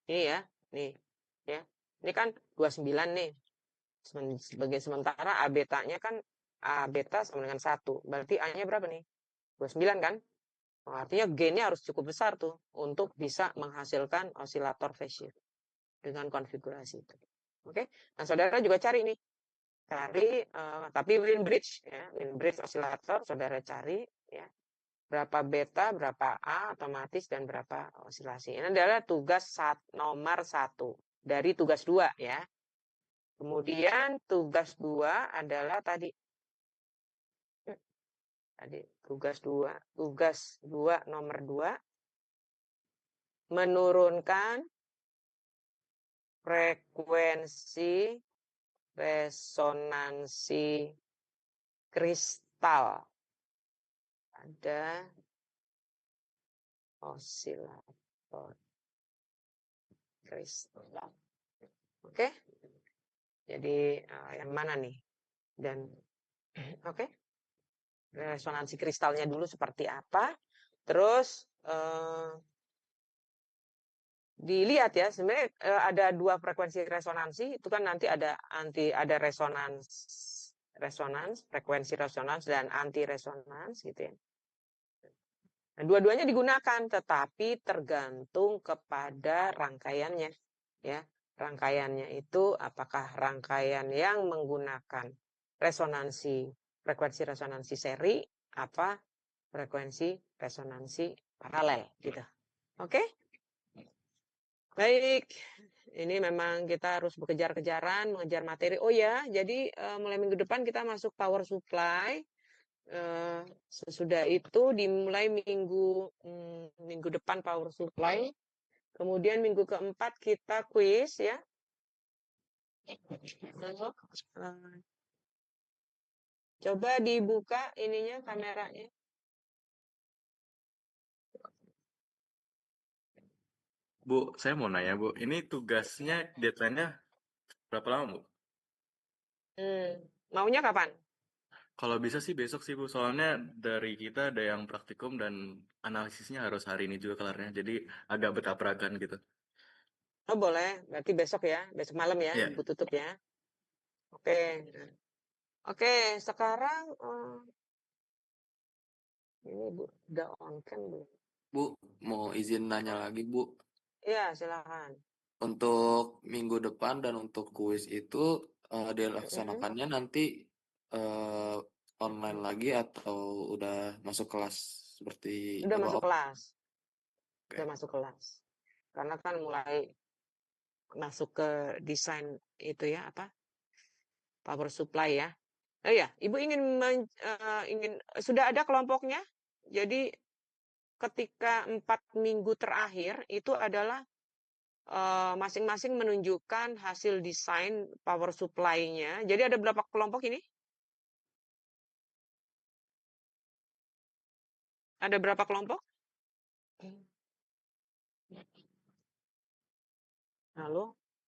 A: Ini ya, nih. Ya. Ini kan 29 nih. Sebagai sementara A betanya kan A beta sama dengan 1. Berarti A-nya berapa nih? 29 kan? Artinya gain-nya harus cukup besar tuh untuk bisa menghasilkan osilator phase shift dengan konfigurasi itu. Oke. Nah, saudara juga cari nih. Tapi Windbridge ya, Windbridge osilator saudara cari ya. Berapa beta, berapa A otomatis dan berapa osilasi. Ini adalah tugas nomor 1 dari tugas 2 ya. Kemudian tugas 2 adalah tadi tugas 2 nomor 2 menurunkan frekuensi resonansi kristal pada osilator kristal. Oke? Jadi yang mana nih? Dan oke? Resonansi kristalnya dulu seperti apa? Terus dilihat ya, sebenarnya ada 2 frekuensi resonansi, itu kan nanti ada resonans, frekuensi resonans dan anti resonans gitu ya. Nah, dua-duanya digunakan, tetapi tergantung kepada rangkaiannya ya. Rangkaiannya itu apakah rangkaian yang menggunakan frekuensi resonansi seri, apa frekuensi resonansi paralel gitu. Oke? Baik. Ini memang kita harus berkejar-kejaran, mengejar materi. Oh ya, jadi mulai minggu depan kita masuk power supply. Sesudah itu dimulai minggu depan power supply. Kemudian minggu keempat kita quiz ya. Coba dibuka ininya kameranya.
E: Bu, saya mau nanya, Bu. Ini tugasnya deadline-nya berapa lama, Bu?
A: Maunya kapan?
E: Kalau bisa sih besok sih, Bu. Soalnya dari kita ada yang praktikum dan analisisnya harus hari ini juga kelarnya. Jadi agak bertabrakan gitu.
A: Oh boleh, berarti besok ya, besok malam ya,
E: Iya.
A: Ibu tutup ya. Oke. Oke, sekarang ini Bu udah on cam belum?
C: Bu, mau izin nanya lagi, Bu.
A: Iya, silakan.
C: Untuk minggu depan dan untuk kuis itu dilaksanakannya nanti online lagi atau udah masuk kelas seperti
A: Udah
C: nyoba
A: masuk kelas.
C: Oke.
A: Udah masuk kelas. Karena kan mulai masuk ke desain itu ya, apa? Power supply ya. Oh ya, Ibu ingin sudah ada kelompoknya. Jadi ketika 4 minggu terakhir itu adalah masing-masing menunjukkan hasil desain power supply-nya. Jadi ada berapa kelompok ini? Ada berapa kelompok? Halo?